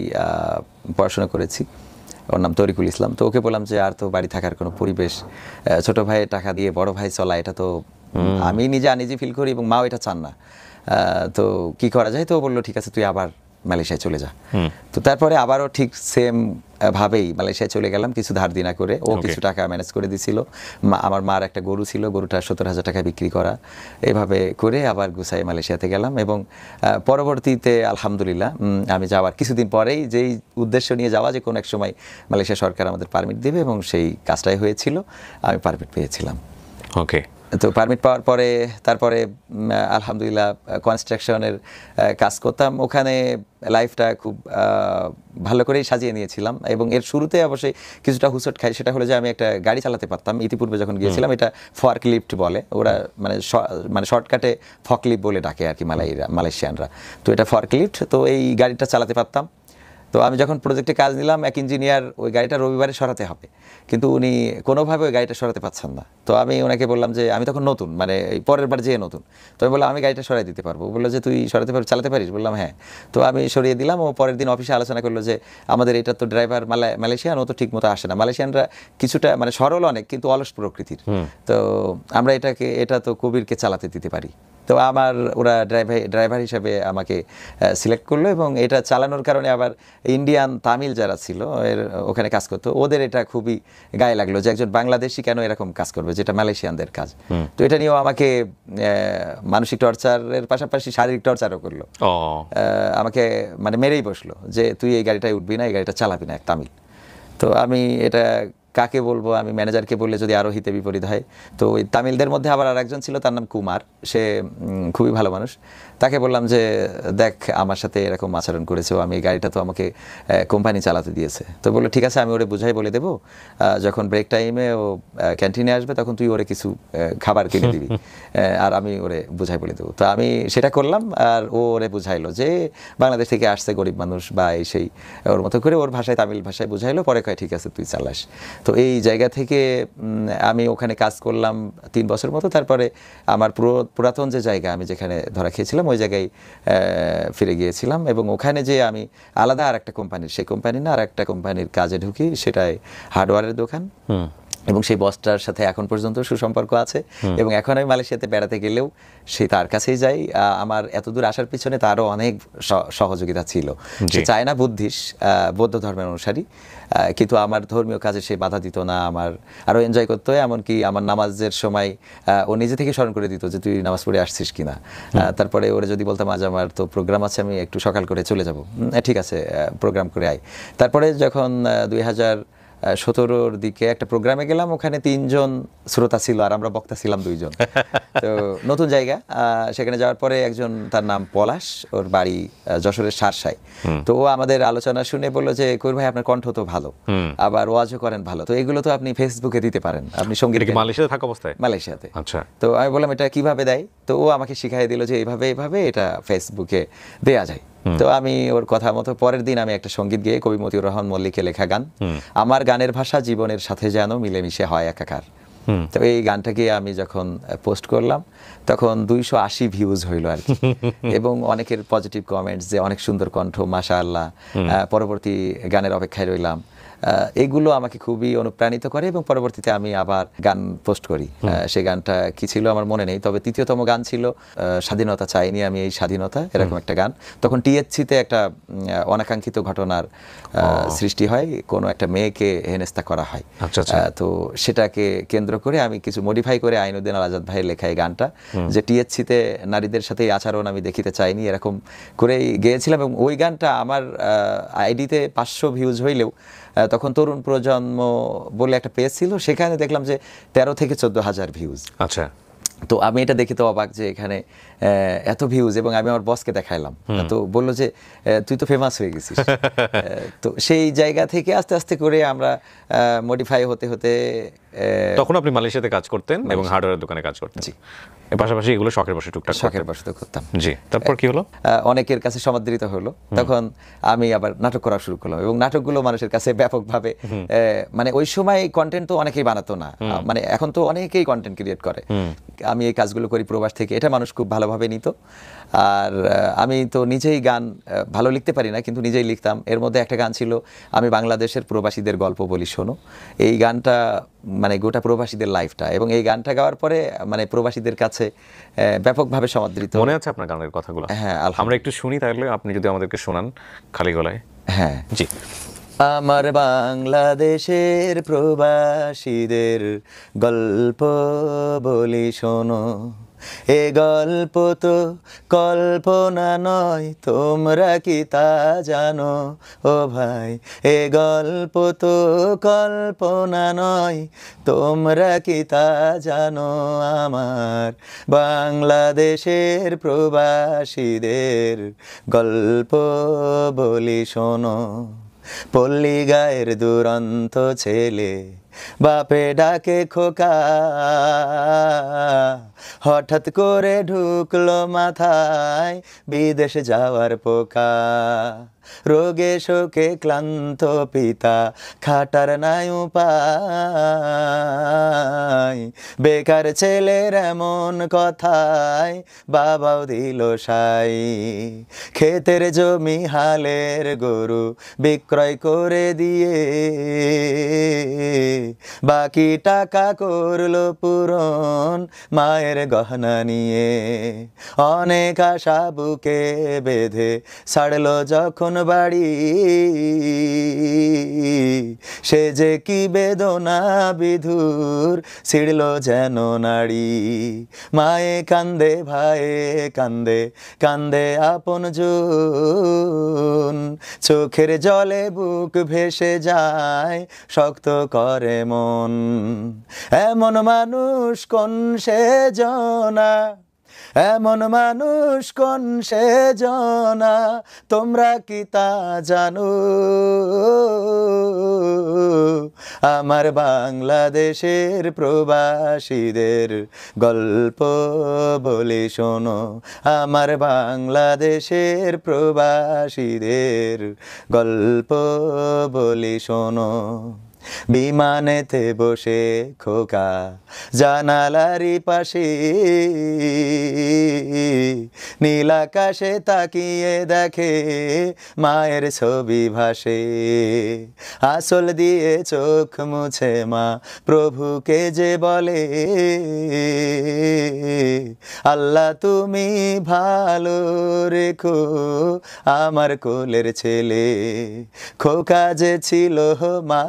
পড়াশোনা করেছি, ওর নাম তরিকুল ইসলাম। তো ওকে বললাম যে আর তো বাড়ি থাকার কোনো পরিবেশ, ছোট ভাইয়ের টাকা দিয়ে বড় ভাই চলা, এটা তো আমি নিজে আনইজি ফিল করি এবং মাও এটা চান না। তো কি করা যায়? তো বললো ঠিক আছে তুই আবার মালয়েশিয়ায় চলে যা। তো তারপরে আবারও ঠিক সেম ভাবেই মালয়েশিয়ায় চলে গেলাম, কিছু ধার দিনা করে। ও কিছু টাকা ম্যানেজ করে দিছিল, আমার মার একটা গরু ছিল, গরুটা 70,000 টাকা বিক্রি করা, এভাবে করে আবার গুছাই মালয়েশিয়াতে গেলাম। এবং পরবর্তীতে আলহামদুলিল্লাহ আমি যাওয়ার কিছুদিন পরেই যেই উদ্দেশ্য নিয়ে যাওয়া যে কোনো এক সময় মালয়েশিয়া সরকার আমাদের পারমিট দেবে, এবং সেই কাজটাই হয়েছিল, আমি পারমিট পেয়েছিলাম। ওকে। তো পারমিট পাওয়ার পরে তারপরে আলহামদুলিল্লাহ কনস্ট্রাকশনের কাজ করতাম ওখানে। লাইফটা খুব ভালো করেই সাজিয়ে নিয়েছিলাম, এবং এর শুরুতে অবশ্যই কিছুটা হুসট খাই। সেটা হলো যে আমি একটা গাড়ি চালাতে পারতাম ইতিপূর্বে যখন গিয়েছিলাম, এটা ফর্ক লিফট বলে ওরা, মানে শর্টকাটে ফকলিফট বলে ডাকে আর কি মালয়েশিয়ানরা। তো এটা ফর্ক লিফট, তো এই গাড়িটা চালাতে পারতাম। তো আমি যখন প্রজেক্টে কাজ নিলাম, এক ইঞ্জিনিয়ার ওই গাড়িটা রবিবারে সরাতে হবে, কিন্তু উনি কোনোভাবে ওই গাড়িটা সরাতে পারছেন না। তো আমি ওনাকে বললাম যে আমি তখন নতুন, মানে পরের বার যেয়ে নতুন, তো আমি বললাম আমি গাড়িটা সরাই দিতে পারবো। বললো যে তুই সরাতে পারবি, চালাতে পারিস? বললাম হ্যাঁ। তো আমি সরিয়ে দিলাম। ও পরের দিন অফিসে আলোচনা করলো যে আমাদের এটা তো ড্রাইভার মালয়েশিয়ান, ও তো ঠিক মতো আসে না। মালয়েশিয়ানরা কিছুটা মানে সরল অনেক, কিন্তু অলস প্রকৃতির। তো আমরা এটা তো কবিরকে চালাতে দিতে পারি। তো আমার ওরা ড্রাইভার হিসাবে আমাকে সিলেক্ট করলো, এবং এটা চালানোর কারণে আবার ইন্ডিয়ান তামিল যারা ছিল ওখানে কাজ করতো, ওদের এটা খুবই গায়ে লাগলো যে একজন বাংলাদেশি কেন এরকম কাজ করবে, যেটা মালয়েশিয়ানদের কাজ। তো এটা নিয়েও আমাকে মানসিক টর্চারের পাশাপাশি শারীরিক টর্চারও করলো। আমাকে মানে মেরেই বসলো যে তুই এই গাড়িটায় উঠবি না, এই গাড়িটা চালাবি না, এক তামিল। তো আমি এটা কাকে বলবো, আমি ম্যানেজারকে বললে যদি আরও হিতে বিপরীত হয়। তো ওই তামিলদের মধ্যে আবার আরেকজন ছিল, তার নাম কুমার, সে খুবই ভালো মানুষ। তাকে বললাম যে দেখ আমার সাথে এরকম আচরণ করেছে, আমি এই গাড়িটা তো আমাকে কোম্পানি চালাতে দিয়েছে। তো বললো ঠিক আছে, আমি ওরে বুঝাই বলে দেবো, যখন ব্রেক টাইমে ও ক্যান্টিনে আসবে তখন তুই ওরে কিছু খাবার কিনে দিবি, আর আমি ওরে বুঝাই বলে দেবো। তো আমি সেটা করলাম, আর ও ওরে বুঝাইলো যে বাংলাদেশ থেকে আসছে গরিব মানুষ বা এই সেই, ওর মতো করে ওর ভাষায়, তামিল ভাষায় বুঝাইলো। পরে কয় ঠিক আছে তুই চালাস। তো এই জায়গা থেকে আমি ওখানে কাজ করলাম 3 বছর মতো। তারপরে আমার পুরাতন যে জায়গা আমি যেখানে ধরা খেয়েছিলাম ওই জায়গায় ফিরে গিয়েছিলাম, এবং ওখানে যে আমি আলাদা আর একটা কোম্পানির, সেই কোম্পানি না আর একটা কোম্পানির কাজে ঢুকি, সেটাই হার্ডওয়্যারের দোকান। এবং সেই বসটার সাথে এখন পর্যন্ত সুসম্পর্ক আছে, এবং এখন আমি মালয়েশিয়াতে বেড়াতে গেলেও সে তার কাছেই যাই। আমার এতদূর আসার পিছনে তারও অনেক সহযোগিতা ছিল। সে চায় না বৌদ্ধ ধর্মের অনুসারী, কিন্তু আমার ধর্মীয় কাজে সে বাধা দিত না, আমার আরও এনজয় করতে হয়। এমনকি আমার নামাজের সময় ও নিজে থেকে স্মরণ করে দিত যে তুই নামাজ পড়ে আসছিস কিনা। তারপরে ওরা যদি বলতাম আজ আমার তো প্রোগ্রাম আছে, আমি একটু সকাল করে চলে যাব, ঠিক আছে প্রোগ্রাম করে আয়। তারপরে যখন 2017-র দিকে একটা প্রোগ্রামে গেলাম, ওখানে 3 জন শ্রোতা ছিল আর আমরা বক্তা ছিলাম 2 জন। তো নতুন জায়গা, সেখানে যাওয়ার পরে একজন, তার নাম পলাশ, ওর বাড়ি যশোরের সারসায়। তো ও আমাদের আলোচনা শুনে বললো যে কবির ভাই আপনার কণ্ঠ তো ভালো, আবার ওয়াজও করেন ভালো, তো এগুলো তো আপনি ফেসবুকে দিতে পারেন, আপনি সঙ্গীত। মালয়েশিয়াতে থাকা অবস্থায়? মালয়েশিয়াতে। আচ্ছা। তো আমি বললাম এটা কিভাবে দেয়? তো ও আমাকে শিখাই দিল যে এইভাবে এটা ফেসবুকে দেয়া যায়। তো আমি ওর কথা মতো পরের দিন আমি একটা সঙ্গীত গেয়ে, কবি মতিউর রহমান মল্লিকের লেখা গান, আমার গানের ভাষা জীবনের সাথে যেন মিলেমিশে হয় একাকার। তো এই গানটাকে আমি যখন পোস্ট করলাম তখন 280 ভিউজ হইল আর কি, এবং অনেকের পজিটিভ কমেন্টস যে অনেক সুন্দর কণ্ঠ, মাশাআল্লাহ, পরবর্তী গানের অপেক্ষায় রইলাম। এগুলো আমাকে খুবই অনুপ্রাণিত করে, এবং পরবর্তীতে আমি আবার গান পোস্ট করি। সেই গানটা কি ছিল আমার মনে নেই, তবে 3য়তম গান ছিল স্বাধীনতা চাইনি আমি এই স্বাধীনতা, এরকম একটা গান। তখন টিএসসিতে একটা অনাকাঙ্ক্ষিত ঘটনার সৃষ্টি হয়, কোনো একটা মেয়েকে হেনস্থা করা হয়। তো সেটাকে কেন্দ্র করে আমি কিছু মডিফাই করে আইনুদ্দিন আল আজাদ ভাইয়ের লেখা এই গানটা, যে টিএসসিতে নারীদের সাথে এই আচরণ আমি দেখিতে চাইনি, এরকম করেই গেয়েছিলাম। এবং ওই গানটা আমার আইডিতে 500 ভিউজ হইলেও তখন তরুণ প্রজন্ম বলে একটা পেজ ছিল, সেখানে দেখলাম যে 13 থেকে 14,000 ভিউজ। আচ্ছা, তো আমি এটা দেখে তো অবাক যে এখানে এত ভিউজ, এবং আমি আমার বসকে দেখাইলাম, তো বললো যে তুই তো ফেমাস হয়ে গেছিস। তো সেই জায়গা থেকে আস্তে আস্তে করে আমরা মডিফাই হতে হতে, তখন আপনি মালয়েশিয়াতে কাজ করতেন এবং হার্ডওয়্যারের দোকানে কাজ করতেন। জি, এর পাশাপাশি এগুলো শখের বসে টুকটাক শখের বশত করতাম। জি, তারপর কি হলো? অনেকের কাছে সমাদৃত হলো, তখন আমি আবার নাটক করা শুরু করলাম, এবং নাটকগুলো মানুষের কাছে ব্যাপকভাবে, মানে ওই সময় কন্টেন্ট তো অনেকেই বানাতো না, মানে এখন তো অনেকেই কন্টেন্ট ক্রিয়েট করে। আমি এই কাজগুলো করি প্রবাস থেকে, এটা মানুষ খুব ভালোভাবে নিত। আর আমি তো নিজেই গান ভালো লিখতে পারি না, কিন্তু নিজেই লিখতাম। এর মধ্যে একটা গান ছিল, আমি বাংলাদেশের প্রবাসীদের গল্প বলি শোনো। এই গানটা মানে গোটা প্রবাসীদের লাইফটা, এবং এই গানটা গাওয়ার পরে মানে প্রবাসীদের কাছে ব্যাপকভাবে সমাদৃত। মনে আছে আপনার গানের কথাগুলো? হ্যাঁ, আমরা একটু শুনি তাহলে, আপনি যদি আমাদেরকে শোনান খালি গলায়। হ্যাঁ, জি। আমার বাংলাদেশের প্রবাসীদের গল্প বলি শোনো, এ গল্প তো কল্পনা নয়, তোমরা কি তা জানো ও ভাই? এ গল্প তো কল্পনা নয়, তোমরা কি তা জানো? আমার বাংলাদেশের প্রবাসীদের গল্প বলি শোনো। পল্লী গায়ের দুরন্ত ছেলে, বাপে ডাকে খোকা, হঠাৎ করে ঢুকলো মাথায় বিদেশ যাওয়ার পোকা। রোগে শোকে ক্লান্ত পিতা, খাটার নাই উপায়, বেকার ছেলের এমন কথায় বাবাও দিল সাই। ক্ষেতের জমি হালের গরু বিক্রয় করে দিয়ে, বাকি টাকা করলো পূরণ মায়ের গহনা নিয়ে। অনেক আশা বুকে বেঁধে ছাড়লো যখন বাড়ি, সে যে কি বেদনা বিধুর ছিড়ল যেন নাড়ি। মায়ে কান্দে, ভাইয়ে কান্দে, কান্দে আপন জন, চোখের জলে বুক ভেসে যায়, শক্ত করে মন। এমন মানুষ কোন সে জনা, এমন মানুষ কোন সে জনা, তোমরা কি তা জানো? আমার বাংলাদেশের প্রবাসীদের গল্প বলি শোনো, আমার বাংলাদেশের প্রবাসীদের গল্প বলি শোনো। বিমানেতে বসে খোকা জানালারি পাশে, নীল আকাশে তাকিয়ে দেখে মায়ের ছবি ভাসে। আঁচল দিয়ে চোখ মুছে মা প্রভুকে যে বলে, আল্লাহ তুমি ভালো রেখো আমার কোলের ছেলে। খোকা যে ছিল মা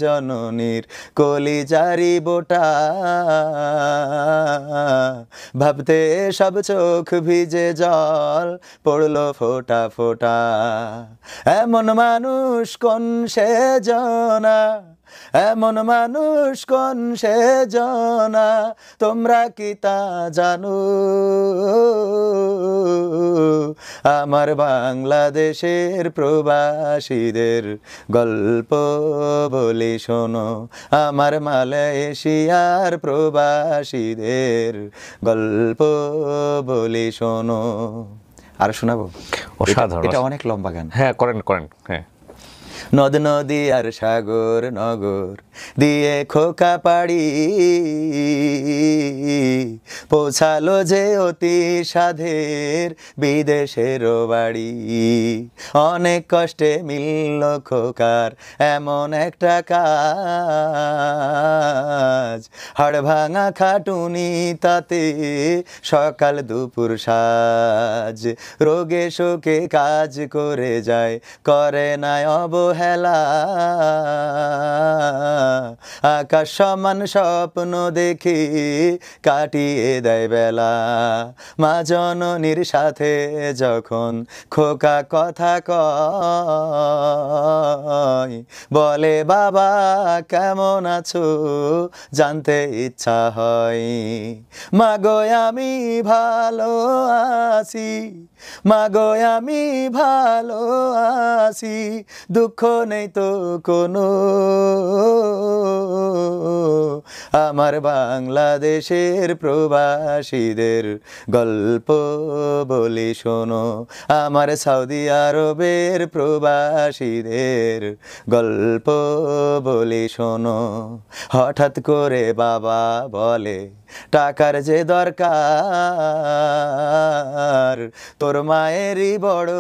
জননীর কলিজারি বোটা, ভাবতে সব চোখ ভিজে জল পড়লো ফোঁটা ফোঁটা। এমন মানুষ কোন সে জনা, এমন মানুষ কোন সে জনা, তোমরা কি তা জানো? আমার বাংলাদেশের প্রবাসীদের গল্প বলি শোনো, আমার মালয়েশিয়ার প্রবাসীদের গল্প বলি শোনো। আর শোনাবো? অসাধারণ, এটা অনেক লম্বা গান। হ্যাঁ, করেন করেন। হ্যাঁ। নদ নদী আর সাগর নগর দিয়ে খোকা পাড়ি, পৌঁছালো যে অতি সাধের বিদেশের বাড়ি। অনেক কষ্টে মিলল খোকার এমন একটা কাজ, হাড় ভাঙা খাটুনি তাতে সকাল দুপুর সাজ, রোগে শোকে কাজ করে যায়, করে না অবহেলা। আকাশ সমান স্বপ্ন দেখে কাটিয়ে দেয় বেলা, মা জননীর সাথে যখন খোকা কথা কয়, বলে বাবা কেমন আছো জানতে ইচ্ছা হয়। মাগো আমি ভালো আছি, মাগো আমি ভালো আছি, দুঃখ নেই তো কোনো। আমার বাংলাদেশের প্রবাসীদের গল্প বলি শোনো, আমার সৌদি আরবের প্রবাসীদের গল্প বলি শোনো। হঠাৎ করে বাবা বলে টাকার যে দরকার, তোর মায়েরই বড়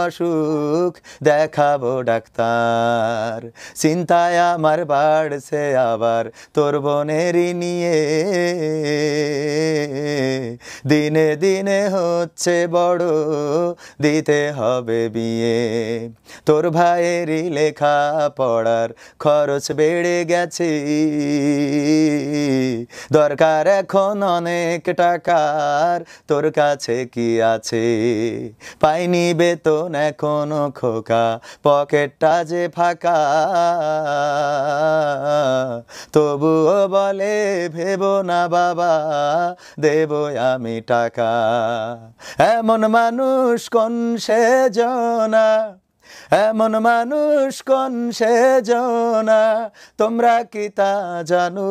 অসুখ, দেখাবো ডাক্তার। চিন্তায় আমার বাড়ছে আবার তোর বোনেরই নিয়ে, দিনে দিনে হচ্ছে বড়, দিতে হবে বিয়ে। তোর ভাইয়েরই লেখা পড়ার খরচ বেড়ে গেছে, দরকার এখন অনেক টাকার, তোর কাছে কি আছে? পাইনি বেতন এখনো খোকা, পকেটটা যে ফাঁকা, তবুও বলে ভেবো না বাবা, দেবো আমি টাকা। এমন মানুষ কোন সেজনা, এমন মানুষ কোন সেজনা, তোমরা কি তা জানো?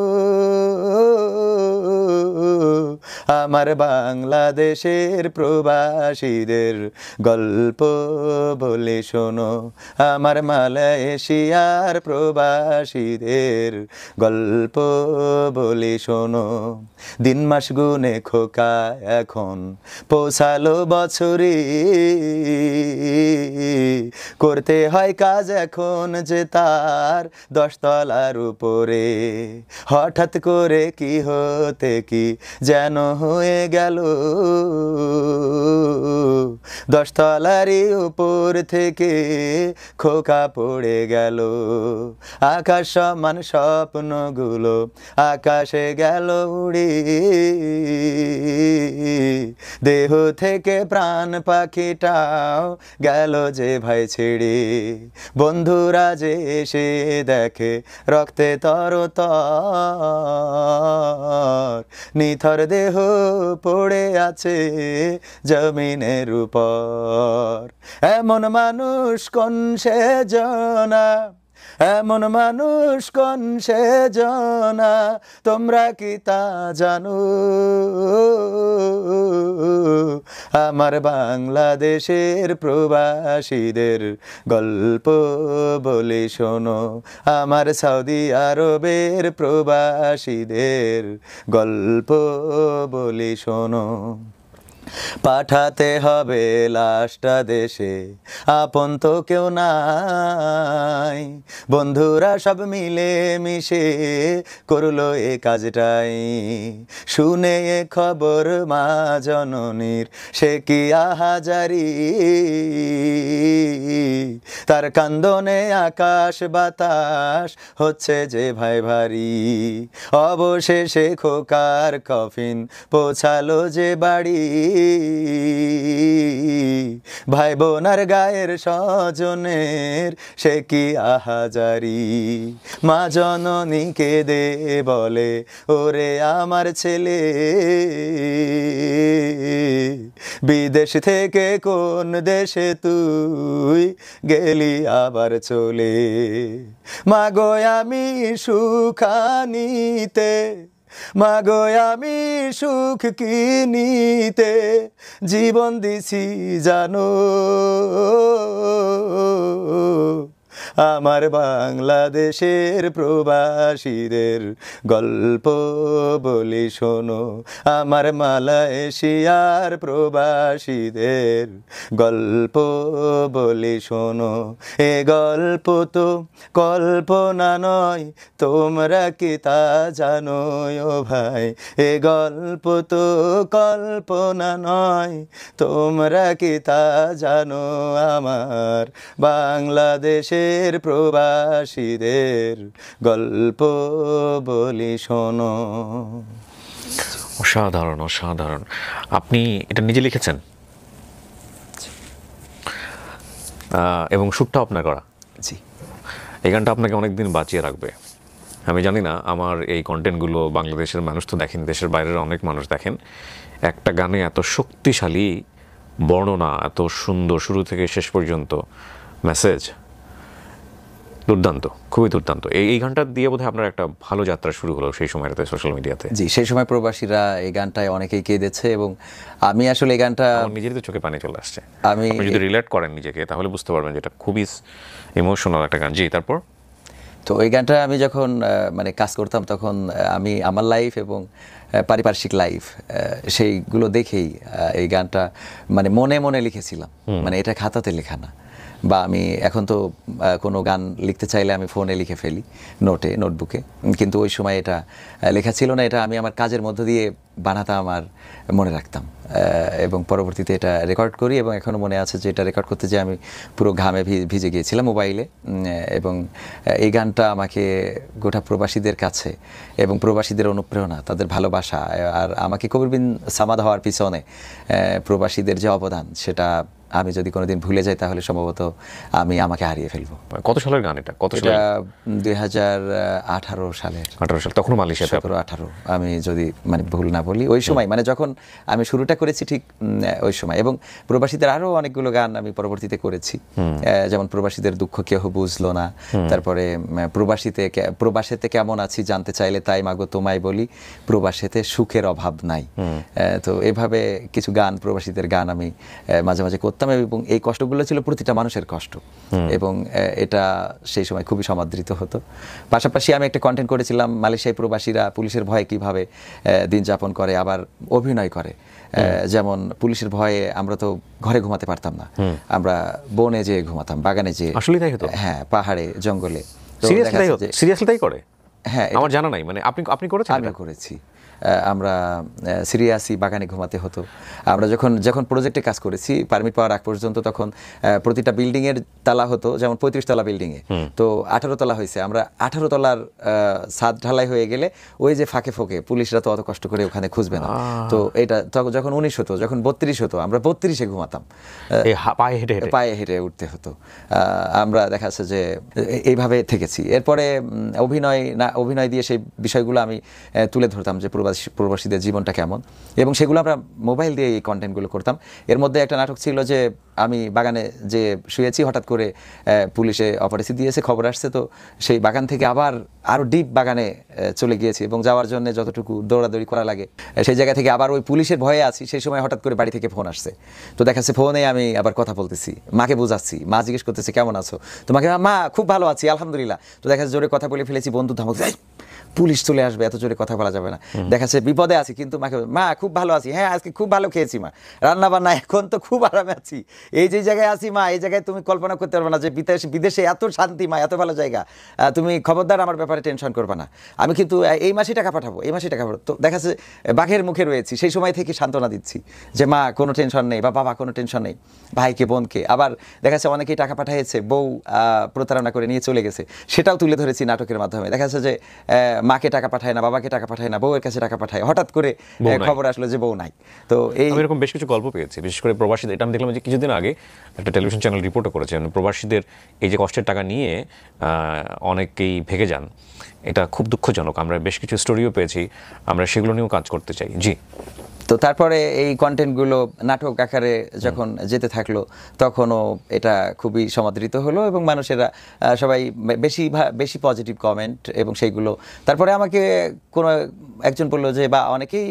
আমার বাংলাদেশের প্রবাসীদের গল্প বলে শোনো, আমার মালয়েশিয়ার প্রবাসীদের গল্প বলে শোনো। দিন মাস গুনে খোকা এখন পৌঁছালো বছরে, করতে হয় কাজ এখন যে তার 10 তলার উপরে। হঠাৎ করে কি হতে কি যেন হয়ে গেল, 10 তলারই উপর থেকে খোকা পড়ে গেল। আকাশ সমান স্বপ্নগুলো আকাশে গেল উড়ে, দেহ থেকে প্রাণ পাখিটাও গেল যে ভাই ছেড়ে। বন্ধুরা যে এসে দেখে রক্তে তরতর, নিথর দেহ পড়ে আছে জমিনের উপর। এমন মানুষ কোন সেজনা, এমন মানুষ কোন সেজনা, তোমরা কি তা জানো? আমার বাংলাদেশের প্রবাসীদের গল্প বলে শোনো, আমার সৌদি আরবের প্রবাসীদের গল্প বলে শোনো। পাঠাতে হবে লাশটা দেশে, আপন তো কেউ নাই, বন্ধুরা সব মিলে মিশে করলো এ কাজটাই। শুনে এ খবর মা জননীর সে কি আহাজারি, তার কান্দনে আকাশ বাতাস হচ্ছে যে ভাই ভারী। অবশেষে খোকার কফিন পৌঁছালো যে বাড়ি, ভাই বোনার গায়ের স্বজনের সে কি আহাজারি। মা জননী কেঁদে বলে ওরে আমার ছেলে, বিদেশ থেকে কোন দেশে তুই গেলি আবার চলে। মাগো আমি সুখানিতে, মাগো আমি সুখ কিনিতে জীবন দিছি জানো, আমার বাংলাদেশের প্রবাসীদের গল্প বলি শোনো, আমার মালয়েশিয়ার প্রবাসীদের গল্প বলি শোনো। এ গল্প তো কল্পনা নয়, তোমরা কি তা জানো ও ভাই? এ গল্প তো কল্পনা নয়, তোমরা কি তা জানো? আমার বাংলাদেশের প্রবাসীদের গল্প বলি শোনো। অসাধারণ, অসাধারণ। আপনি এটা নিজে লিখেছেন এবং সুরটাও আপনার করা? জি। এই গানটা আপনাকে অনেকদিন বাঁচিয়ে রাখবে। আমি জানি না আমার এই কন্টেন্টগুলো বাংলাদেশের মানুষ তো দেখেন, দেশের বাইরের অনেক মানুষ দেখেন। একটা গানে এত শক্তিশালী বর্ণনা, এত সুন্দর শুরু থেকে শেষ পর্যন্ত মেসেজ, দুর্দান্ত, খুবই দুর্দান্ত। এই গানটা দিয়ে বোধহয় আপনার একটা ভালো যাত্রা শুরু হলো সেই সময়টাতে সোশ্যাল মিডিয়াতে। জি, সেই সময় প্রবাসীরা এই গানটায় অনেকেই কেঁদেছে এবং আমি আসলে এই গানটা নিজেরই তো চোখে পানি চলে আসছে। আমি যদি রিলেট করেন নিজেকে তাহলে বুঝতে পারবেন যে এটা খুবই ইমোশনাল একটা গান। জি, তারপর তো ওই গানটা আমি যখন মানে কাজ করতাম তখন আমি আমার লাইফ এবং পারিপার্শ্বিক লাইফ সেইগুলো দেখেই এই গানটা মানে মনে মনে লিখেছিলাম। মানে এটা খাতাতে লেখা না, বা আমি এখন তো কোনো গান লিখতে চাইলে আমি ফোনে লিখে ফেলি, নোটবুকে, কিন্তু ওই সময় এটা লেখা ছিল না। এটা আমি আমার কাজের মধ্য দিয়ে বানাতাম আর মনে রাখতাম এবং পরবর্তীতে এটা রেকর্ড করি। এবং এখনও মনে আছে যে এটা রেকর্ড করতে যে আমি পুরো ঘামে ভিজে গিয়েছিলাম মোবাইলে। এবং এই গানটা আমাকে গোটা প্রবাসীদের কাছে এবং প্রবাসীদের অনুপ্রেরণা, তাদের ভালোবাসা, আর আমাকে কবির বিন সামাদ হওয়ার পিছনে প্রবাসীদের যে অবদান, সেটা আমি যদি কোনোদিন ভুলে যাই তাহলে সম্ভবত আমি আমাকে হারিয়ে ফেলবো। কত সালের গান এটা? কত সালে? 2018 সালের। 18 সাল, তখন মালয়েশিয়াতে? 17-18 আমি যদি মানে ভুল না বলি, ওই সময় মানে যখন আমি শুরুটা করেছি ঠিক ওই সময়। এবং প্রবাসীদের আরো অনেকগুলো গান আমি পরবর্তীতে করেছি, যেমন প্রবাসীদের দুঃখ কেহ বুঝলো না, তারপরে প্রবাসেতে কেমন আছি জানতে চাইলে তাই মাগো তোমায় বলি, প্রবাসেতে সুখের অভাব নাই। তো এভাবে কিছু গান, প্রবাসীদের গান আমি মাঝে মাঝে করতাম এবং এই কষ্টগুলো ছিল প্রতিটা মানুষের কষ্ট এবং এটা সেই সময় খুবই সমাদৃত হতো। পাশাপাশি আমি একটা কন্টেন্ট করেছিলাম মালয়েশিয়ায় প্রবাসীরা পুলিশের ভয়ে কিভাবে দিন যাপন করে, আবার অভিনয় করে। যেমন পুলিশের ভয়ে আমরা তো ঘরে ঘুমাতে পারতাম না, আমরা বনে যেয়ে ঘুমাতাম, বাগানে যেয়ে। আসলে তাই হতো? হ্যাঁ, পাহাড়ে, জঙ্গলে। সিরিয়াসলি তাই করে? হ্যাঁ, আমার জানা নাই। মানে আপনি করেছেন? আমি করেছি। আমরা সিরিয়াসলি বাগানে ঘুমাতে হতো। আমরা যখন প্রজেক্টে কাজ করেছি পারমিট পাওয়ার আগ পর্যন্ত, তখন প্রতিটা বিল্ডিং এর তালা হতো, যেমন 35 তলা বিল্ডিং এ তো 18 তলা হয়েছে। আমরা 18 তলার ছাদ ঢালাই হয়ে গেলে ওই যে ফাঁকে ফোকে পুলিশরা তো অত কষ্ট করে ওখানে খুঁজবে না, তো এটা যখন 19 হতো, যখন 32 হতো, আমরা 32-এ ঘুমাতাম, পায়ে হেঁটে উঠতে হতো। আমরা দেখা যাচ্ছে যে এইভাবে থেকেছি। এরপরে অভিনয় দিয়ে সেই বিষয়গুলো আমি তুলে ধরতাম যে প্রবাসীদের জীবনটা কেমন, এবং সেগুলো আমরা মোবাইল দিয়ে এই কন্টেন্টগুলো করতাম। এর মধ্যে একটা নাটক ছিল যে আমি বাগানে যে শুয়েছি, হঠাৎ করে পুলিশে অপরাধী দিয়েছে, খবর আসছে, তো সেই বাগান থেকে আবার আরও ডিপ বাগানে চলে গিয়েছি এবং যাওয়ার জন্য যতটুকু দৌড়াদৌড়ি করা লাগে সেই জায়গা থেকে আবার ওই পুলিশের ভয়ে আছি। সেই সময় হঠাৎ করে বাড়ি থেকে ফোন আসছে, তো দেখা যাচ্ছে ফোনে আমি আবার কথা বলতেছি, মাকে বোঝাচ্ছি, মা জিজ্ঞেস করতেছে কেমন আছো, তোমাকে মা খুব ভালো আছি আলহামদুলিল্লাহ। তো দেখা যাচ্ছে জোরে কথা বলে ফেলেছি, বন্ধু ধমক, পুলিশ চলে আসবে, এত জোরে কথা বলা যাবে না। দেখা যাচ্ছে বিপদে আছি, কিন্তু মাকে মা খুব ভালো আছি, হ্যাঁ আজকে খুব ভালো খেয়েছি মা, রান্না বান্না এখন তো খুব আরামে আছি, এই যে জায়গায় আছি মা, এই জায়গায় তুমি কল্পনা করতে পারবে না যে বিদেশে এত শান্তি মা, এত ভালো জায়গা, তুমি খবরদার আমার ব্যাপারে টেনশন করবে না, আমি কিন্তু এই মাসে টাকা পাঠাবো, এই মাসে টাকা পাঠাবো। তো দেখা যাচ্ছে বাঘের মুখে রয়েছি, সেই সময় থেকে সান্ত্বনা দিচ্ছি যে মা কোনো টেনশন নেই, বা বাবা কোনো টেনশন নেই, ভাইকে বোনকে। আবার দেখা যাচ্ছে অনেকেই টাকা পাঠিয়েছে, বউ প্রতারণা করে নিয়ে চলে গেছে, সেটাও তুলে ধরেছি নাটকের মাধ্যমে। দেখা যাচ্ছে যে মাকে টাকা পাঠায় না, বাবাকে টাকা পাঠায় না, বউয়ের কাছে টাকা পাঠায়, হঠাৎ করে খবর আসলো যে বউ নাই। তো এরকম বেশ কিছু গল্প পেয়েছি, বিশেষ করে প্রবাসীদের। এটা আমি দেখলাম যে কিছুদিন আগে একটা টেলিভিশন চ্যানেল রিপোর্টও করেছে, প্রবাসীদের এই যে কষ্টের টাকা নিয়ে অনেকেই ভেগে যান, এটা খুব দুঃখজনক। আমরা বেশ কিছু স্টোরিও পেয়েছি, আমরা সেগুলো নিয়েও কাজ করতে চাই। জি, তো তারপরে এই কন্টেন্টগুলো নাটক আকারে যখন যেতে থাকলো তখনও এটা খুবই সমাদৃত হলো এবং মানুষেরা সবাই বেশি পজিটিভ কমেন্ট এবং সেইগুলো তারপরে আমাকে কোনো একজন বললো যে বা অনেকেই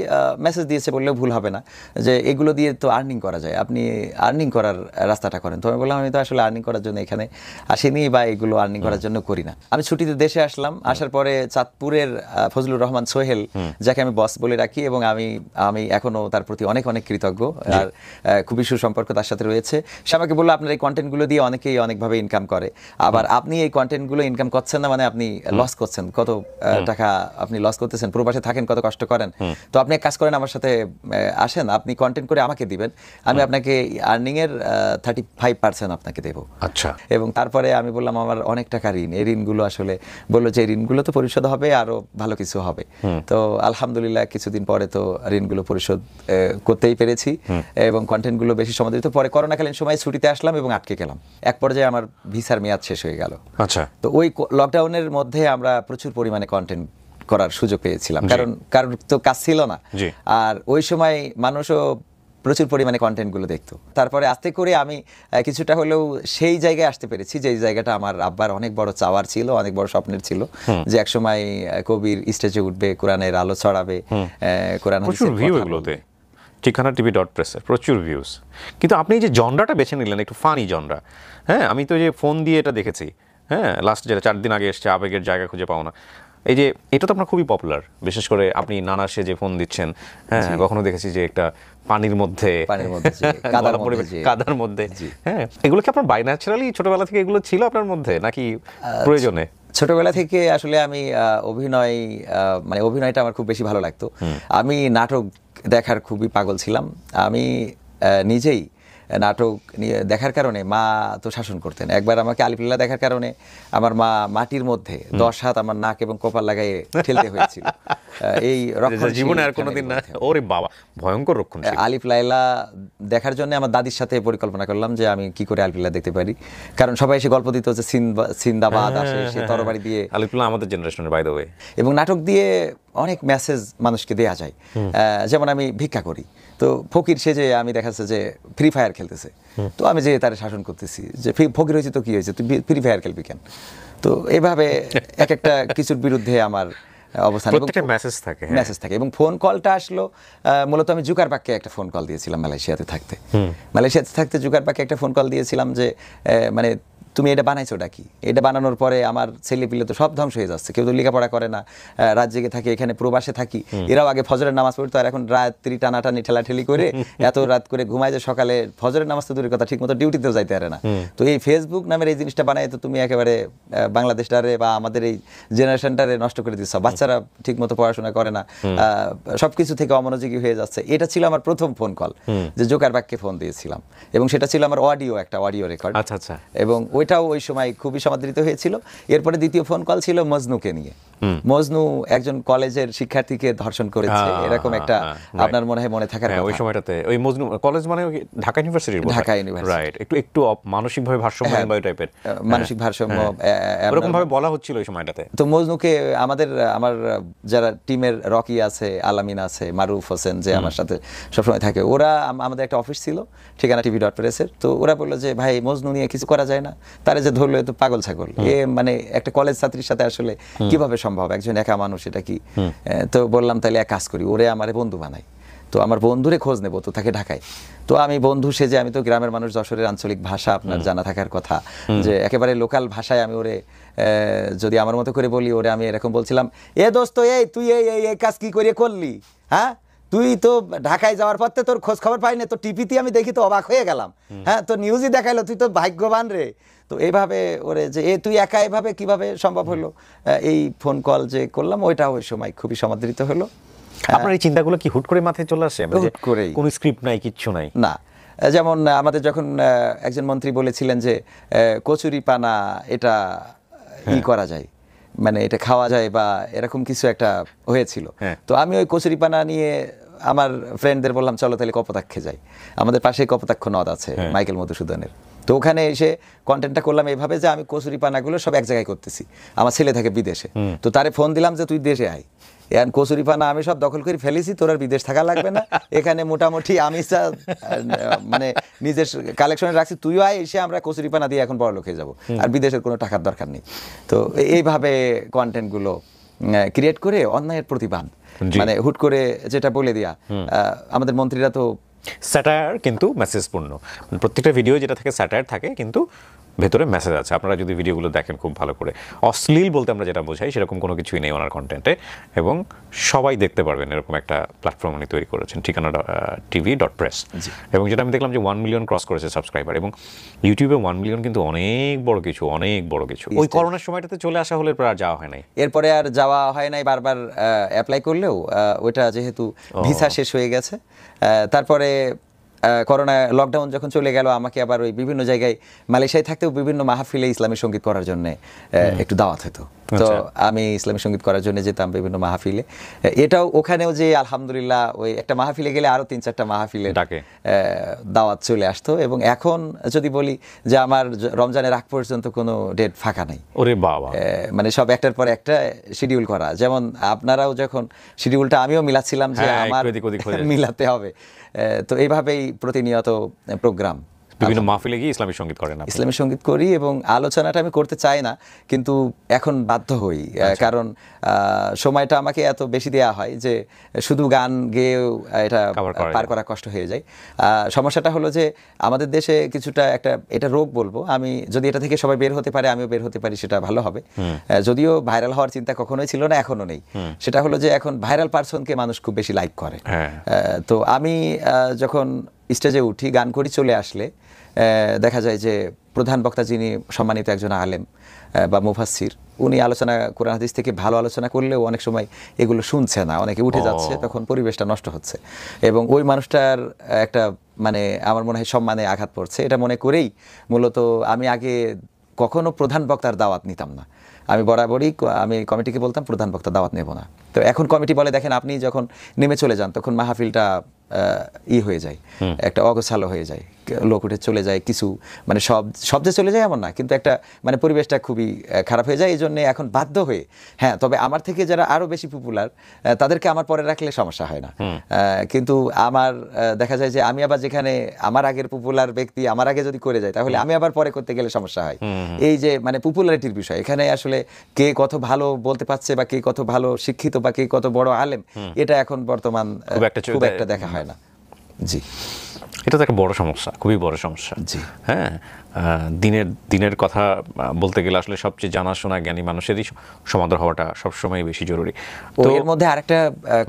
মেসেজ দিয়েছে বললেও ভুল হবে না যে এগুলো দিয়ে তো আর্নিং করা যায়, আপনি আর্নিং করার রাস্তাটা করেন। তো আমি বললাম আমি তো আসলে আর্নিং করার জন্য এখানে আসিনি বা এগুলো আর্নিং করার জন্য করি না। আমি ছুটিতে দেশে আসলাম, আসার পরে চাঁদপুরের ফজলুর রহমান সোহেল, যাকে আমি বস বলে রাখি এবং আমি এখনো তার প্রতি অনেক অনেক কৃতজ্ঞ, আর খুবই সুসম্পর্ক তার সাথে রয়েছে। সে আমাকে বললো আপনার এই কন্টেন্টগুলো দিয়ে অনেকেই অনেকভাবে ইনকাম করে, আবার আপনি এই কন্টেন্টগুলো ইনকাম করছেন না মানে আপনি লস করছেন, কত টাকা আপনি লস করতেছেন, প্রবাসে থাকেন, কত কষ্ট করেন, তো আপনি এক কাজ করেন আমার সাথে আসেন, আপনি কন্টেন্ট করে আমাকে দিবেন, আমি আপনাকে আর্নিং এর 35% আপনাকে দেবো। আচ্ছা। এবং তারপরে আমি বললাম আমার অনেক টাকা ঋণ, এই ঋণগুলো আসলে বললো যে ঋণগুলো তো পরিশোধ হবে, আরো ভালো কিছু হবে। তো আলহামদুলিল্লাহ কিছুদিন পরে তো ঋণগুলো পরিশোধ করতেই পেরেছি এবং কন্টেন্টগুলো বেশি সমাদৃত। পরে করোনাকালীন সময় ছুটিতে আসলাম এবং আটকে গেলাম, এক পর্যায়ে আমার ভিসার মেয়াদ শেষ হয়ে গেল। আচ্ছা। তো ওই লকডাউনের মধ্যে আমরা প্রচুর পরিমাণে কন্টেন্ট করার সুযোগ পেয়েছিলাম, কারণ তো কাজ ছিল না, আর ওই সময় মানুষও প্রচুর পরিমাণে কন্টেন্টগুলো দেখতো। তারপরে আস্তে করে আমি কিছুটা হলেও সেই জায়গায় আসতে পেরেছি যে জায়গাটা আমার আব্বার অনেক বড় চাওয়ার ছিল, অনেক বড় স্বপ্নের ছিল, যে একসময় কবির স্টেজে উঠবে, কোরআনের আলো ছড়াবে, কোরআন প্রচুর ভিউ এগুলোতে, ঠিকানা tv.press প্রচুর ভিউজ। কিন্তু আপনি যে জনরাটা বেছে নিলেন একটু ফানি জনরা, হ্যাঁ আমি তো যে ফোন দিয়ে এটা দেখেছি, হ্যাঁ লাস্ট যেটা 4 দিন আগে এসছে আবেগের জায়গা খুঁজে পাও না, এই যে এটা তো আপনার খুবই পপুলার, বিশেষ করে আপনি নানা সেজে ফোন দিচ্ছেন, হ্যাঁ কখনো দেখেছি যে একটা পানির মধ্যে কাদার মধ্যে, হ্যাঁ এগুলো কি আপনার বাই ন্যাচারালি ছোটবেলা থেকে এগুলো ছিল আপনার মধ্যে নাকি প্রয়োজনে? ছোটবেলা থেকে আসলে আমি অভিনয়টা আমার খুব বেশি ভালো লাগতো, আমি নাটক দেখার খুবই পাগল ছিলাম। আমি নিজেই নাটক দেখার কারণে মা তো শাসন করতেন, একবার আমাকে আলিফ লায়লা দেখার কারণে আমার মা মাটির মধ্যে 10 হাত আমার নাক এবং কপাল লাগাই ঠেলতে হয়েছিল। এই জীবনে আর কোনোদিন না? ওরে বাবা, ভয়ঙ্কর রক্ষণশীল। আলিফ লায়লা দেখার জন্য আমার দাদির সাথে পরিকল্পনা করলাম যে আমি কি করে আলিফ লায়লা দেখতে পারি, কারণ সবাই এসে গল্প দিত যে সিন্দাবাদ আসে, সে তরবারি দিয়ে। আলিফ লায়লা আমাদের জেনারেশনের বাই দ্য ওয়ে। এবং নাটক দিয়ে অনেক মেসেজ মানুষকে দেয়া যায়, যেমন আমি ভিক্ষা করি, তো ফকির সেজে আমি দেখাচ্ছে যে ফ্রি ফায়ার খেলতেছে, তো আমি যে তার শাসন করতেছি যে ফকির হয়েছে তো কি হয়েছে, তুই ফ্রি ফায়ার খেলবি কেন। তো এভাবে এক একটা কিছুর বিরুদ্ধে আমার অবস্থান, মেসেজ থাকে। এবং ফোন কলটা আসলো মূলত আমি জুকারবার্গকে একটা ফোন কল দিয়েছিলাম মালয়েশিয়াতে থাকতে জুকারবার্গকে একটা ফোন কল দিয়েছিলাম যে মানে তুমি এটা বানাইছোটা কি, এটা বানানোর পরে আমার ছেলে পিলে তো সব ধ্বংস হয়ে যাচ্ছে, কেউ তো লেখাপড়া করে না, রাত জেগে থাকে, এখানে প্রবাসে থাকি, এরাও আগে ফজরের নামাজ পড়তো আর এখন রাত্রি টানাটানি ঠেলাঠেলি করে এত রাত করে ঘুমায় যে সকালে ফজরের নামাজ তো দূরের কথা ঠিক মতো ডিউটিতেও যাইতে পারে না। তো এই ফেসবুক নামের এই জিনিসটা বানাই তো তুমি একেবারে বাংলাদেশটারে বা আমাদের এই জেনারেশনটারে নষ্ট করে দিচ্ছ, বাচ্চারা ঠিক মতো পড়াশোনা করে না, সবকিছু থেকে অমনোযোগী হয়ে যাচ্ছে। এটা ছিল আমার প্রথম ফোন কল, যে জুকারবার্গকে ফোন দিয়েছিলাম, এবং সেটা ছিল আমার একটা অডিও রেকর্ড। আচ্ছা। এবং ওইটাও ওই সময় খুবই সমাদৃত হয়েছিল। এরপরে দ্বিতীয় ফোন কল ছিল মজনুকে নিয়ে। মজনু একজন কলেজের শিক্ষার্থীকে ধর্ষণ করেছে, এরকম একটা আপনার মনে হয় মনে থাকার কথা। ওই সময়টাতে ওই মজনু কলেজ মানে ঢাকা ইউনিভার্সিটি, রাইট, একটু মানসিকভাবে ভারসাম্য টাইপের, মানসিক ভারসাম্য এরকম ভাবে বলা হচ্ছিল ওই সময়টাতে। তো মজনুকে আমার যারা টিমের রকি আছে, আলামিন আছে, মারুফ হোসেন যে আমার সাথে সবসময় থাকে, ওরা আমাদের একটা অফিস ছিল ঠিকানা tv.press এর, তো ওরা বললো যে ভাই মজনু নিয়ে কিছু করা যায় না, তারা যে ধরলো তো পাগল ছাগল, মানে একটা কলেজ ছাত্রীর সাথে আসলে কিভাবে সম্ভব, একজন একা মানুষ, এটা কি। তো বললাম তাহলে এক কাজ করি, ওরে আমার বন্ধু বানাই, তো আমার বন্ধুরে খোঁজ নেবো, তো থাকে ঢাকায়, তো আমি বন্ধু সেজে, আমি তো গ্রামের মানুষ, যশোরের আঞ্চলিক ভাষা আপনার জানা থাকার কথা, যে একেবারে লোকাল ভাষায় আমি ওরে যদি আমার মতো করে বলি, ওরে আমি এরকম বলছিলাম, দোস্ত তুই এই কাজ কি করে করলি, হ্যাঁ তুই তো ঢাকায় যাওয়ার পর তোর খোঁজ খবর পাইনি, তো টিভিতে আমি দেখি তো অবাক হয়ে গেলাম, হ্যাঁ তো নিউজই দেখাইলো, তুই তো ভাগ্যবান রে। তো এইভাবে ওরে যে তুই একা এভাবে কিভাবে সম্ভব হলো, এই ফোন কল যে করলাম, ওইটা ওই সময় খুবই সমাদৃত হলো। আপনার এই চিন্তাগুলো কি হুট করে মাথায় চলে আসে? হুট করেই, কোনো স্ক্রিপ্ট নাই, কিচ্ছু নাই? না, যেমন আমাদের যখন একজন মন্ত্রী বলেছিলেন যে কচুরি পানা এটা করা যায়, মানে এটা খাওয়া যায় বা এরকম কিছু একটা হয়েছিল, তো আমি ওই কচুরি পানা নিয়ে আমার ফ্রেন্ডদের বললাম চলো তাহলে কপোতাক্ষে যাই, আমাদের পাশে কপোতাক্ষ নদ আছে মাইকেল মধুসূদনের, তো ওখানে এসে কন্টেন্টটা করলাম এইভাবে যে আমি কচুরি পানাগুলো সব এক জায়গায় করতেছি, আমার ছেলে থাকে বিদেশে, তো তারে ফোন দিলাম যে তুই দেশে আয়, এখন কচুরি পানা আমি সব দখল করে ফেলেছি, তোর আর বিদেশ থাকা লাগবে না, এখানে মোটামুটি আমি মানে নিজের কালেকশনে রাখছি, তুইও আয়, এসে আমরা কচুরি পানা দিয়ে এখন বড় লোক হয়ে যাবো, আর বিদেশের কোনো টাকার দরকার নেই। তো এইভাবে কন্টেন্টগুলো ক্রিয়েট করে অন্যায়ের প্রতিবাদ, মানে হুট করে যেটা বলে দেয়া, আমাদের মন্ত্রীরা তো স্যাটায়ার কিন্তু মেসেজপূর্ণ, প্রত্যেকটা ভিডিও যেটা থাকে স্যাটায়ার থাকে কিন্তু ভেতরে মেসেজ আছে। আপনারা যদি ভিডিওগুলো দেখেন খুব ভালো করে, অশ্লীল বলতে আমরা যেটা বোঝাই সেরকম কোনো কিছুই নেই ওনার কন্টেন্টে, এবং সবাই দেখতে পারবেন এরকম একটা প্ল্যাটফর্ম উনি তৈরি করেছেন, ঠিকানা tv.press। এবং যেটা আমি দেখলাম যে 1 মিলিয়ন ক্রস করেছে সাবস্ক্রাইবার, এবং ইউটিউবে 1 মিলিয়ন কিন্তু অনেক বড় কিছু, অনেক বড় কিছু। ওই করোনার সময়টাতে চলে আসা হলে পরে আর যাওয়া হয় নাই, এরপরে আর যাওয়া হয় নাই, বারবার অ্যাপ্লাই করলেও ওইটা যেহেতু ভিসা শেষ হয়ে গেছে, তারপরে করোনা লকডাউন যখন চলে গেল, আমাকে আবার ওই বিভিন্ন জায়গায় মালয়েশিয়ায় থাকতেও বিভিন্ন মাহফিলে ইসলামী সঙ্গীত করার জন্য একটু দাওয়াত হতো, তো আমি ইসলামী সঙ্গীত করার জন্য যেতাম বিভিন্ন মাহফিলে। এটাও ওখানেও যে আলহামদুলিল্লাহ ওই একটা মাহফিলে গেলে আরো 3-4টা মাহফিলে দাওয়াত চলে আসতো। এবং এখন যদি বলি যে আমার রমজানের আগ পর্যন্ত কোনো ডেট ফাঁকা নাই, ওরে বাবা, মানে সব একটার পর একটা শিডিউল করা, যেমন আপনারাও যখন শিডিউলটা আমিও মিলাচ্ছিলাম যে আমার মিলাতে হবে, তো এইভাবেই প্রতিনিয়ত প্রোগ্রাম, বিভিন্ন মাহফিলে গিয়ে ইসলামী সঙ্গীত করেন? ইসলামী সঙ্গীত করি, এবং আলোচনাটা আমি করতে চাই না, কিন্তু এখন বাধ্য হই, কারণ সময়টা আমাকে এত বেশি দেওয়া হয় যে শুধু গান গেয়েও এটা পার করা কষ্ট হয়ে যায়। সমস্যাটা হলো যে আমাদের দেশে কিছুটা একটা, এটা রোগ বলবো আমি, যদি এটা থেকে সবাই বের হতে পারে, আমিও বের হতে পারি, সেটা ভালো হবে। যদিও ভাইরাল হওয়ার চিন্তা কখনোই ছিল না, এখনো নেই। সেটা হলো যে এখন ভাইরাল পারসনকে মানুষ খুব বেশি লাইক করে। তো আমি যখন স্টেজে উঠি, গান করি, চলে আসলে দেখা যায় যে প্রধান বক্তা যিনি সম্মানিত একজন আলেম বা মুফাসসির, উনি আলোচনা কোরআন হাদিস থেকে ভালো আলোচনা করলেও অনেক সময় এগুলো শুনছে না, অনেকে উঠে যাচ্ছে, তখন পরিবেশটা নষ্ট হচ্ছে, এবং ওই মানুষটার একটা মানে আমার মনে হয় সম্মানে আঘাত পড়ছে। এটা মনে করেই মূলত আমি আগে কখনো প্রধান বক্তার দাওয়াত নিতাম না, আমি বরাবরই আমি কমিটিকে বলতাম প্রধান বক্তা দাওয়াত নেব না। তো এখন কমিটি বলে দেখেন আপনি যখন নেমে চলে যান তখন মাহফিলটা হয়ে যায়, একটা অগোছালো হয়ে যায়, লোক উঠে চলে যায়, কিছু মানে সব যে চলে যায় এমন না, কিন্তু একটা মানে পরিবেশটা খুবই খারাপ হয়ে যায়। এই জন্য এখন বাধ্য হয়ে, হ্যাঁ, তবে আমার থেকে যারা আরো বেশি পপুলার তাদেরকে আমার পরে রাখলে সমস্যা হয় না, কিন্তু আমার দেখা যায় যে আমি আবার যেখানে আমার আগের পপুলার ব্যক্তি আমার আগে যদি করে যায়, তাহলে আমি আবার পরে করতে গেলে সমস্যা হয়। এই যে মানে পপুলারিটির বিষয়, এখানে আসলে কে কত ভালো বলতে পারছে, বা কে কত ভালো শিক্ষিত, বা কে কত বড় আলেম, এটা এখন বর্তমান খুব একটা দেখা হয় না। জি, এটা তো একটা বড় সমস্যা, খুবই বড় সমস্যা। জি, হ্যাঁ, দিনের কথা বলতে গেলে আসলে সবচেয়ে জানাশোনা জ্ঞানী মানুষেরই সমাদর হওয়াটা সবসময় বেশি জরুরি। তো এর মধ্যে আরেকটা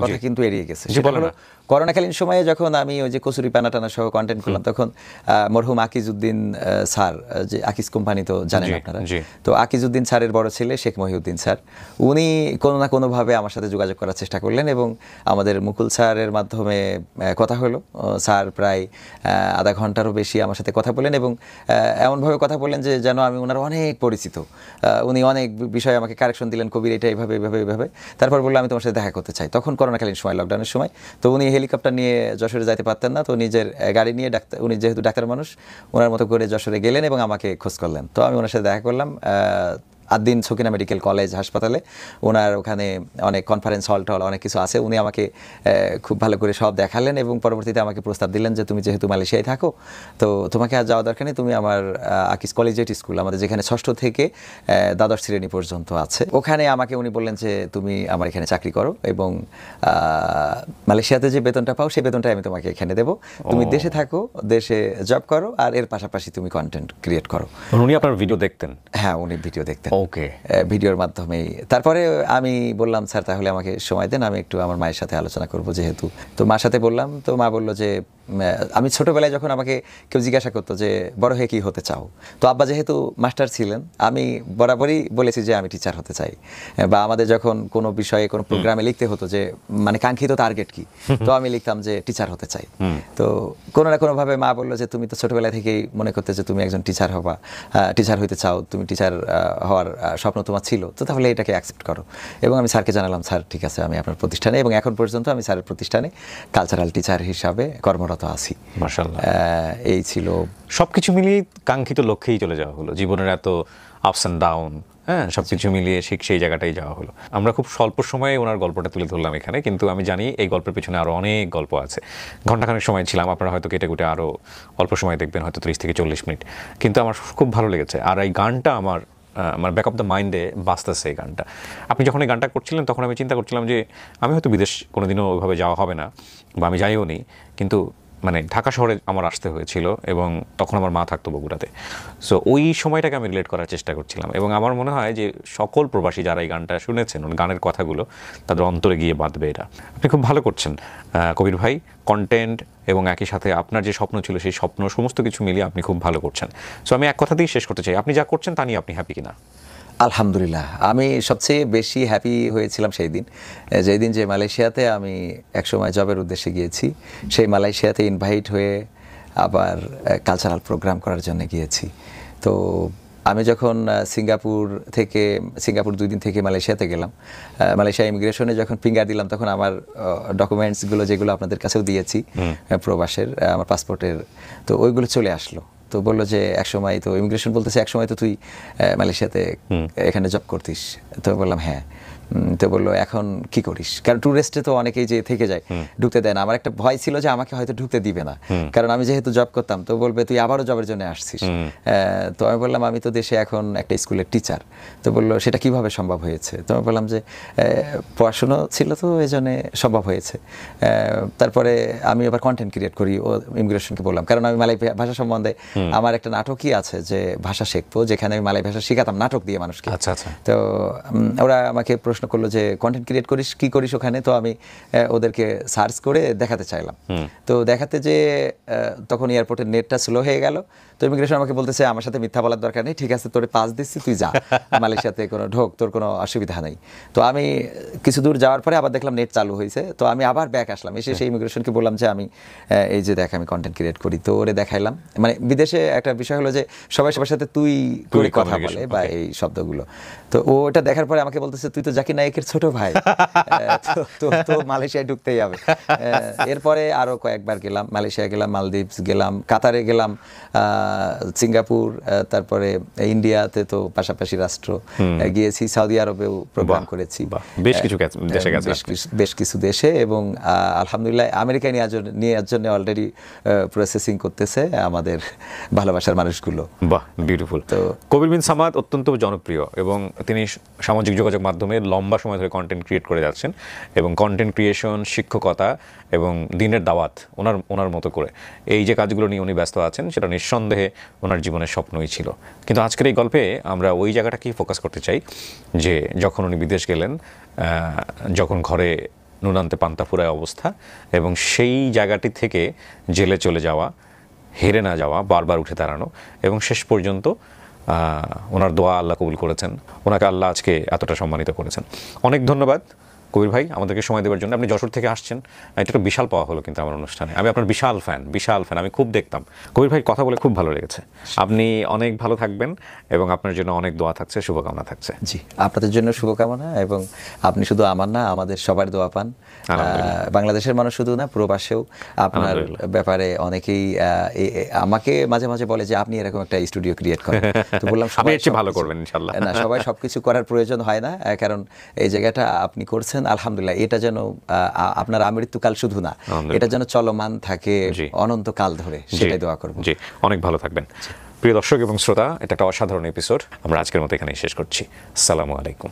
কথা কিন্তু এড়িয়ে গেছে, সেটা হলো করোনাকালীন সময়ে যখন আমি ওই যে কচুরি পানা টানা সহ কন্টেন্ট করলাম, তখন মরহুম আকিজউদ্দিন স্যার, যে আকিজ কোম্পানি তো জানেন আপনারা, তো আকিজউদ্দিন স্যারের বড় ছেলে শেখ মহিউদ্দিন স্যার, উনি কোনো না কোনোভাবে আমার সাথে যোগাযোগ করার চেষ্টা করলেন, এবং আমাদের মুকুল স্যারের মাধ্যমে কথা হলো। স্যার প্রায় আধা ঘন্টারও বেশি আমার সাথে কথা বলেন, এবং এমনভাবে কথা বললেন যে যেন আমি ওনার অনেক পরিচিত। উনি অনেক বিষয়ে আমাকে কারেকশন দিলেন, কবির এটা এইভাবে এইভাবে এইভাবে। তারপর বললো আমি তোমার সাথে দেখা করতে চাই। তখন করোনাকালীন সময়, লকডাউনের সময়, তো উনি হেলিকপ্টার নিয়ে যশোরে যাইতে পারতেন না, তো নিজের গাড়ি নিয়ে উনি যেহেতু ডাক্তার মানুষ, ওনার মতো করে যশোরে গেলেন এবং আমাকে খোঁজ করলেন। তো আমি ওনার সাথে দেখা করলাম আদ্দিন সকিনা মেডিকেল কলেজ হাসপাতালে, ওনার ওখানে অনেক কনফারেন্স হল টল অনেক কিছু আছে, উনি আমাকে খুব ভালো করে সব দেখালেন, এবং পরবর্তীতে আমাকে প্রস্তাব দিলেন যে তুমি যেহেতু মালয়েশিয়ায় থাকো, তো তোমাকে আর যাওয়া দরকার নেই, তুমি আমার আকিজ কলেজিয়েট স্কুল, আমাদের যেখানে 6ষ্ঠ থেকে দ্বাদশ শ্রেণী পর্যন্ত আছে, ওখানে আমাকে উনি বললেন যে তুমি আমার এখানে চাকরি করো, এবং মালয়েশিয়াতে যে বেতনটা পাও সেই বেতনটা আমি তোমাকে এখানে দেবো, তুমি দেশে থাকো, দেশে জব করো, আর এর পাশাপাশি তুমি কন্টেন্ট ক্রিয়েট করো। উনি আপনার ভিডিও দেখতেন? হ্যাঁ, উনি ভিডিও দেখতেন, ওকে, ভিডিওর মাধ্যমেই। তারপরে আমি বললাম স্যার তাহলে আমাকে সময় দেন, আমি একটু আমার মায়ের সাথে আলোচনা করবো যেহেতু। তো মার সাথে বললাম, তো মা বললো যে আমি ছোটবেলায় যখন আমাকে কেউ জিজ্ঞাসা করতো যে বড় হয়ে কি হতে চাও, তো আব্বা যেহেতু মাস্টার ছিলেন, আমি বরাবরই বলেছি যে আমি টিচার হতে চাই, বা আমাদের যখন কোনো বিষয়ে কোনো প্রোগ্রামে লিখতে হতো যে মানে কাঙ্ক্ষিত টার্গেট কি, তো আমি লিখতাম যে টিচার হতে চাই। তো কোনো না কোনোভাবে মা বললো যে তুমি তো ছোটবেলা থেকেই মনে করতে যে তুমি একজন টিচার হবা, টিচার হইতে চাও, তুমি টিচার হওয়ার স্বপ্ন তোমার ছিল, তো তাহলে এটাকে অ্যাকসেপ্ট করো। এবং আমি স্যারকে জানালাম স্যার ঠিক আছে, আমি আপনার প্রতিষ্ঠানে, এবং এখন পর্যন্ত আমি স্যারের প্রতিষ্ঠানে কালচারাল টিচার হিসাবে কর্মরত অব্যাহত আছি মাশাআল্লাহ। এই ছিল সবকিছু মিলিয়ে কাঙ্ক্ষিত লক্ষ্যেই চলে যাওয়া হলো, জীবনের এত আপস অ্যান্ড ডাউন, হ্যাঁ, সবকিছু মিলিয়ে ঠিক সেই জায়গাটাই যাওয়া হলো। আমরা খুব স্বল্প সময়ে ওনার গল্পটা তুলে ধরলাম এখানে, কিন্তু আমি জানি এই গল্পের পেছনে আরও অনেক গল্প আছে। ঘন্টাখানেক সময় ছিলাম, আপনারা হয়তো কেটে কুটে আরও অল্প সময় দেখবেন, হয়তো 30 থেকে 40 মিনিট, কিন্তু আমার খুব ভালো লেগেছে। আর এই গানটা আমার ব্যাক অফ দ্য মাইন্ডে বাজতেছে এই গানটা। আপনি যখন এই গানটা করছিলেন তখন আমি চিন্তা করছিলাম যে আমি হয়তো বিদেশ কোনোদিনও ওইভাবে যাওয়া হবে না, বা আমি যাইও নি, কিন্তু মানে ঢাকা শহরে আমার আসতে হয়েছিল এবং তখন আমার মা থাকতো বগুড়াতে। সো ওই সময়টাকে আমি রিলেট করার চেষ্টা করছিলাম, এবং আমার মনে হয় যে সকল প্রবাসী যারা এই গানটা শুনেছেন, গানের কথাগুলো তাদের অন্তরে গিয়ে বাঁধবে এটা। আপনি খুব ভালো করছেন কবির ভাই, কন্টেন্ট এবং একই সাথে আপনার যে স্বপ্ন ছিল সেই স্বপ্ন সমস্ত কিছু মিলিয়ে আপনি খুব ভালো করছেন। সো আমি এক কথাতেই শেষ করতে চাই, আপনি যা করছেন তা নিয়ে আপনি হ্যাপি কিনা? আলহামদুলিল্লাহ, আমি সবচেয়ে বেশি হ্যাপি হয়েছিলাম সেই দিন, যেই দিন যে মালয়েশিয়াতে আমি একসময় জবের উদ্দেশ্যে গিয়েছি, সেই মালয়েশিয়াতে ইনভাইট হয়ে আবার কালচারাল প্রোগ্রাম করার জন্য গিয়েছি। তো আমি যখন সিঙ্গাপুর 2 দিন থেকে মালয়েশিয়াতে গেলাম, মালয়েশিয়া ইমিগ্রেশনে যখন ফিঙ্গার দিলাম, তখন আমার ডকুমেন্টসগুলো যেগুলো আপনাদের কাছেও দিয়েছি প্রবাসের, আমার পাসপোর্টের, তো ওইগুলো চলে আসলো। তো বললো যে একসময় তো ইমিগ্রেশন বলতেছে একসময় তো তুই মালয়েশিয়াতে এখানে জব করতিস। তো বললাম হ্যাঁ। তো বললো এখন কি করিস, কারণ ট্যুরিস্টে তো অনেকেই যে থেকে যায়, ঢুকতে দেয় না। আমার একটা ভয় ছিল যে আমাকে হয়তো ঢুকতে দিবে না, কারণ আমি যেহেতু জব করতাম, তো বলবে তুই আবারও জবের জন্য আসছিস। তো আমি বললাম আমি তো দেশে এখন একটা স্কুলের টিচার। তো বললো সেটা কিভাবে সম্ভব হয়েছে। তো আমি বললাম যে পড়াশুনো ছিল তো এই জন্যে সম্ভব হয়েছে। তারপরে আমি আবার কন্টেন্ট ক্রিয়েট করি, ও ইমিগ্রেশনকে বললাম, কারণ আমি মালয় ভাষা সম্বন্ধে আমার একটা নাটকই আছে যে ভাষা শিখবো, যেখানে আমি মালয় ভাষা শেখাতাম নাটক দিয়ে মানুষকে। আচ্ছা আচ্ছা। তো ওরা আমাকে প্রশ্ন করলো যে কন্টেন্ট ক্রিয়েট করিস, কি করিস ওখানে। তো আমি ওদেরকে সার্চ করে দেখাতে চাইলাম। তো দেখাতে যে তখন এয়ারপোর্টের নেটটা স্লো হয়ে গেল। তো ইমিগ্রেশন আমাকে বলতেছে আমার সাথে মিথ্যা বলার দরকার নেই, ঠিক আছে তোরে পাস দিচ্ছি, তুই যা মালয়েশিয়াতে কোনো ঢোক, তোর কোনো অসুবিধা নেই। তো আমি কিছু দূর যাওয়ার পরে আবার দেখলাম নেট চালু হয়েছে। তো আমি আবার ব্যাক আসলাম, এসে সেই ইমিগ্রেশনকে বললাম যে আমি এই যে দেখ আমি কন্টেন্ট ক্রিয়েট করি। তো ওরে দেখাইলাম। মানে বিদেশে একটা বিষয় হলো যে সবাই সবার সাথে তুই করে কথা বলে বা এই শব্দগুলো। তো ও এটা দেখার পরে আমাকে বলতেছে তুই তো জাকির নায়েকের ছোট ভাই, তো মালয়েশিয়ায় ঢুকতেই হবে। এরপরে আরো কয়েকবার গেলাম, মালয়েশিয়া গেলাম, মালদ্বীপস গেলাম, কাতারে গেলাম, সিঙ্গাপুর, তারপরে ইন্ডিয়াতে তো পাশাপাশি রাষ্ট্র গিয়েছি, সৌদি আরবেও প্রোগ্রাম করেছি, বেশ কিছু দেশে, এবং আলহামদুলিল্লাহ আমেরিকায় নেওয়ার জন্য অলরেডি প্রসেসিং করতেছে আমাদের ভালোবাসার মানুষগুলো। বাহ, বিউটিফুল। তো কবির বিন সামাদ অত্যন্ত জনপ্রিয় এবং তিনি সামাজিক যোগাযোগ মাধ্যমে লম্বা সময় ধরে কন্টেন্ট ক্রিয়েট করে যাচ্ছেন, এবং কন্টেন্ট ক্রিয়েশন, শিক্ষকতা এবং দিনের দাওয়াত ওনার মতো করে এই যে কাজগুলো নিয়ে উনি ব্যস্ত আছেন, সেটা নিঃসন্দেহে ওনার জীবনের স্বপ্নই ছিল। কিন্তু আজকের এই গল্পে আমরা ওই জায়গাটাকেই ফোকাস করতে চাই যে যখন উনি বিদেশ গেলেন, যখন ঘরে নুনান্তে পান্তা ফুরায় অবস্থা, এবং সেই জায়গাটি থেকে জেলে চলে যাওয়া, হেরে না যাওয়া, বারবার উঠে দাঁড়ানো, এবং শেষ পর্যন্ত ওনার দোয়া আল্লাহ কবুল করেছেন, ওনাকে আল্লাহ আজকে এতটা সম্মানিত করেছেন। অনেক ধন্যবাদ কবির ভাই আমাদেরকে সময় দেওয়ার জন্য। আপনি যশোর থেকে আসছেন, এটা একটা বিশাল পাওয়া হলো কিন্তু আমার অনুষ্ঠানে। আমি আপনার বিশাল ফ্যান, আমি খুব দেখতাম। কবির ভাই কথা বলে খুব ভালো লেগেছে। আপনি অনেক ভালো থাকবেন এবং আপনার জন্য অনেক দোয়া থাকছে, শুভকামনা থাকছে। জি, আপনাদের জন্য শুভকামনা, এবং আপনি শুধু আমার না, আমাদের সবার দোয়া পান। বাংলাদেশের মানুষ শুধু না, প্রবাসেও আপনার ব্যাপারে অনেকেই আমাকে মাঝে মাঝে বলে যে আপনি এরকম একটা স্টুডিও ক্রিয়েট করেন। তো বললাম সবাই ভালো করবেন ইনশাআল্লাহ। না, সবাই সবকিছু করার প্রয়োজন হয় না, কারণ এই জায়গাটা আপনি করছেন আলহামদুলিল্লাহ, এটা যেন আপনার আমৃত্যুকাল শুধু না, এটা যেন চলমান থাকে অনন্তকাল ধরে, সেটাই দোয়া করব। জি, অনেক ভালো থাকবেন। প্রিয় দর্শক এবং শ্রোতা, এটা একটা অসাধারণ এপিসোড। আমরা আজকের মতো এখানেই শেষ করছি। আসসালামু আলাইকুম।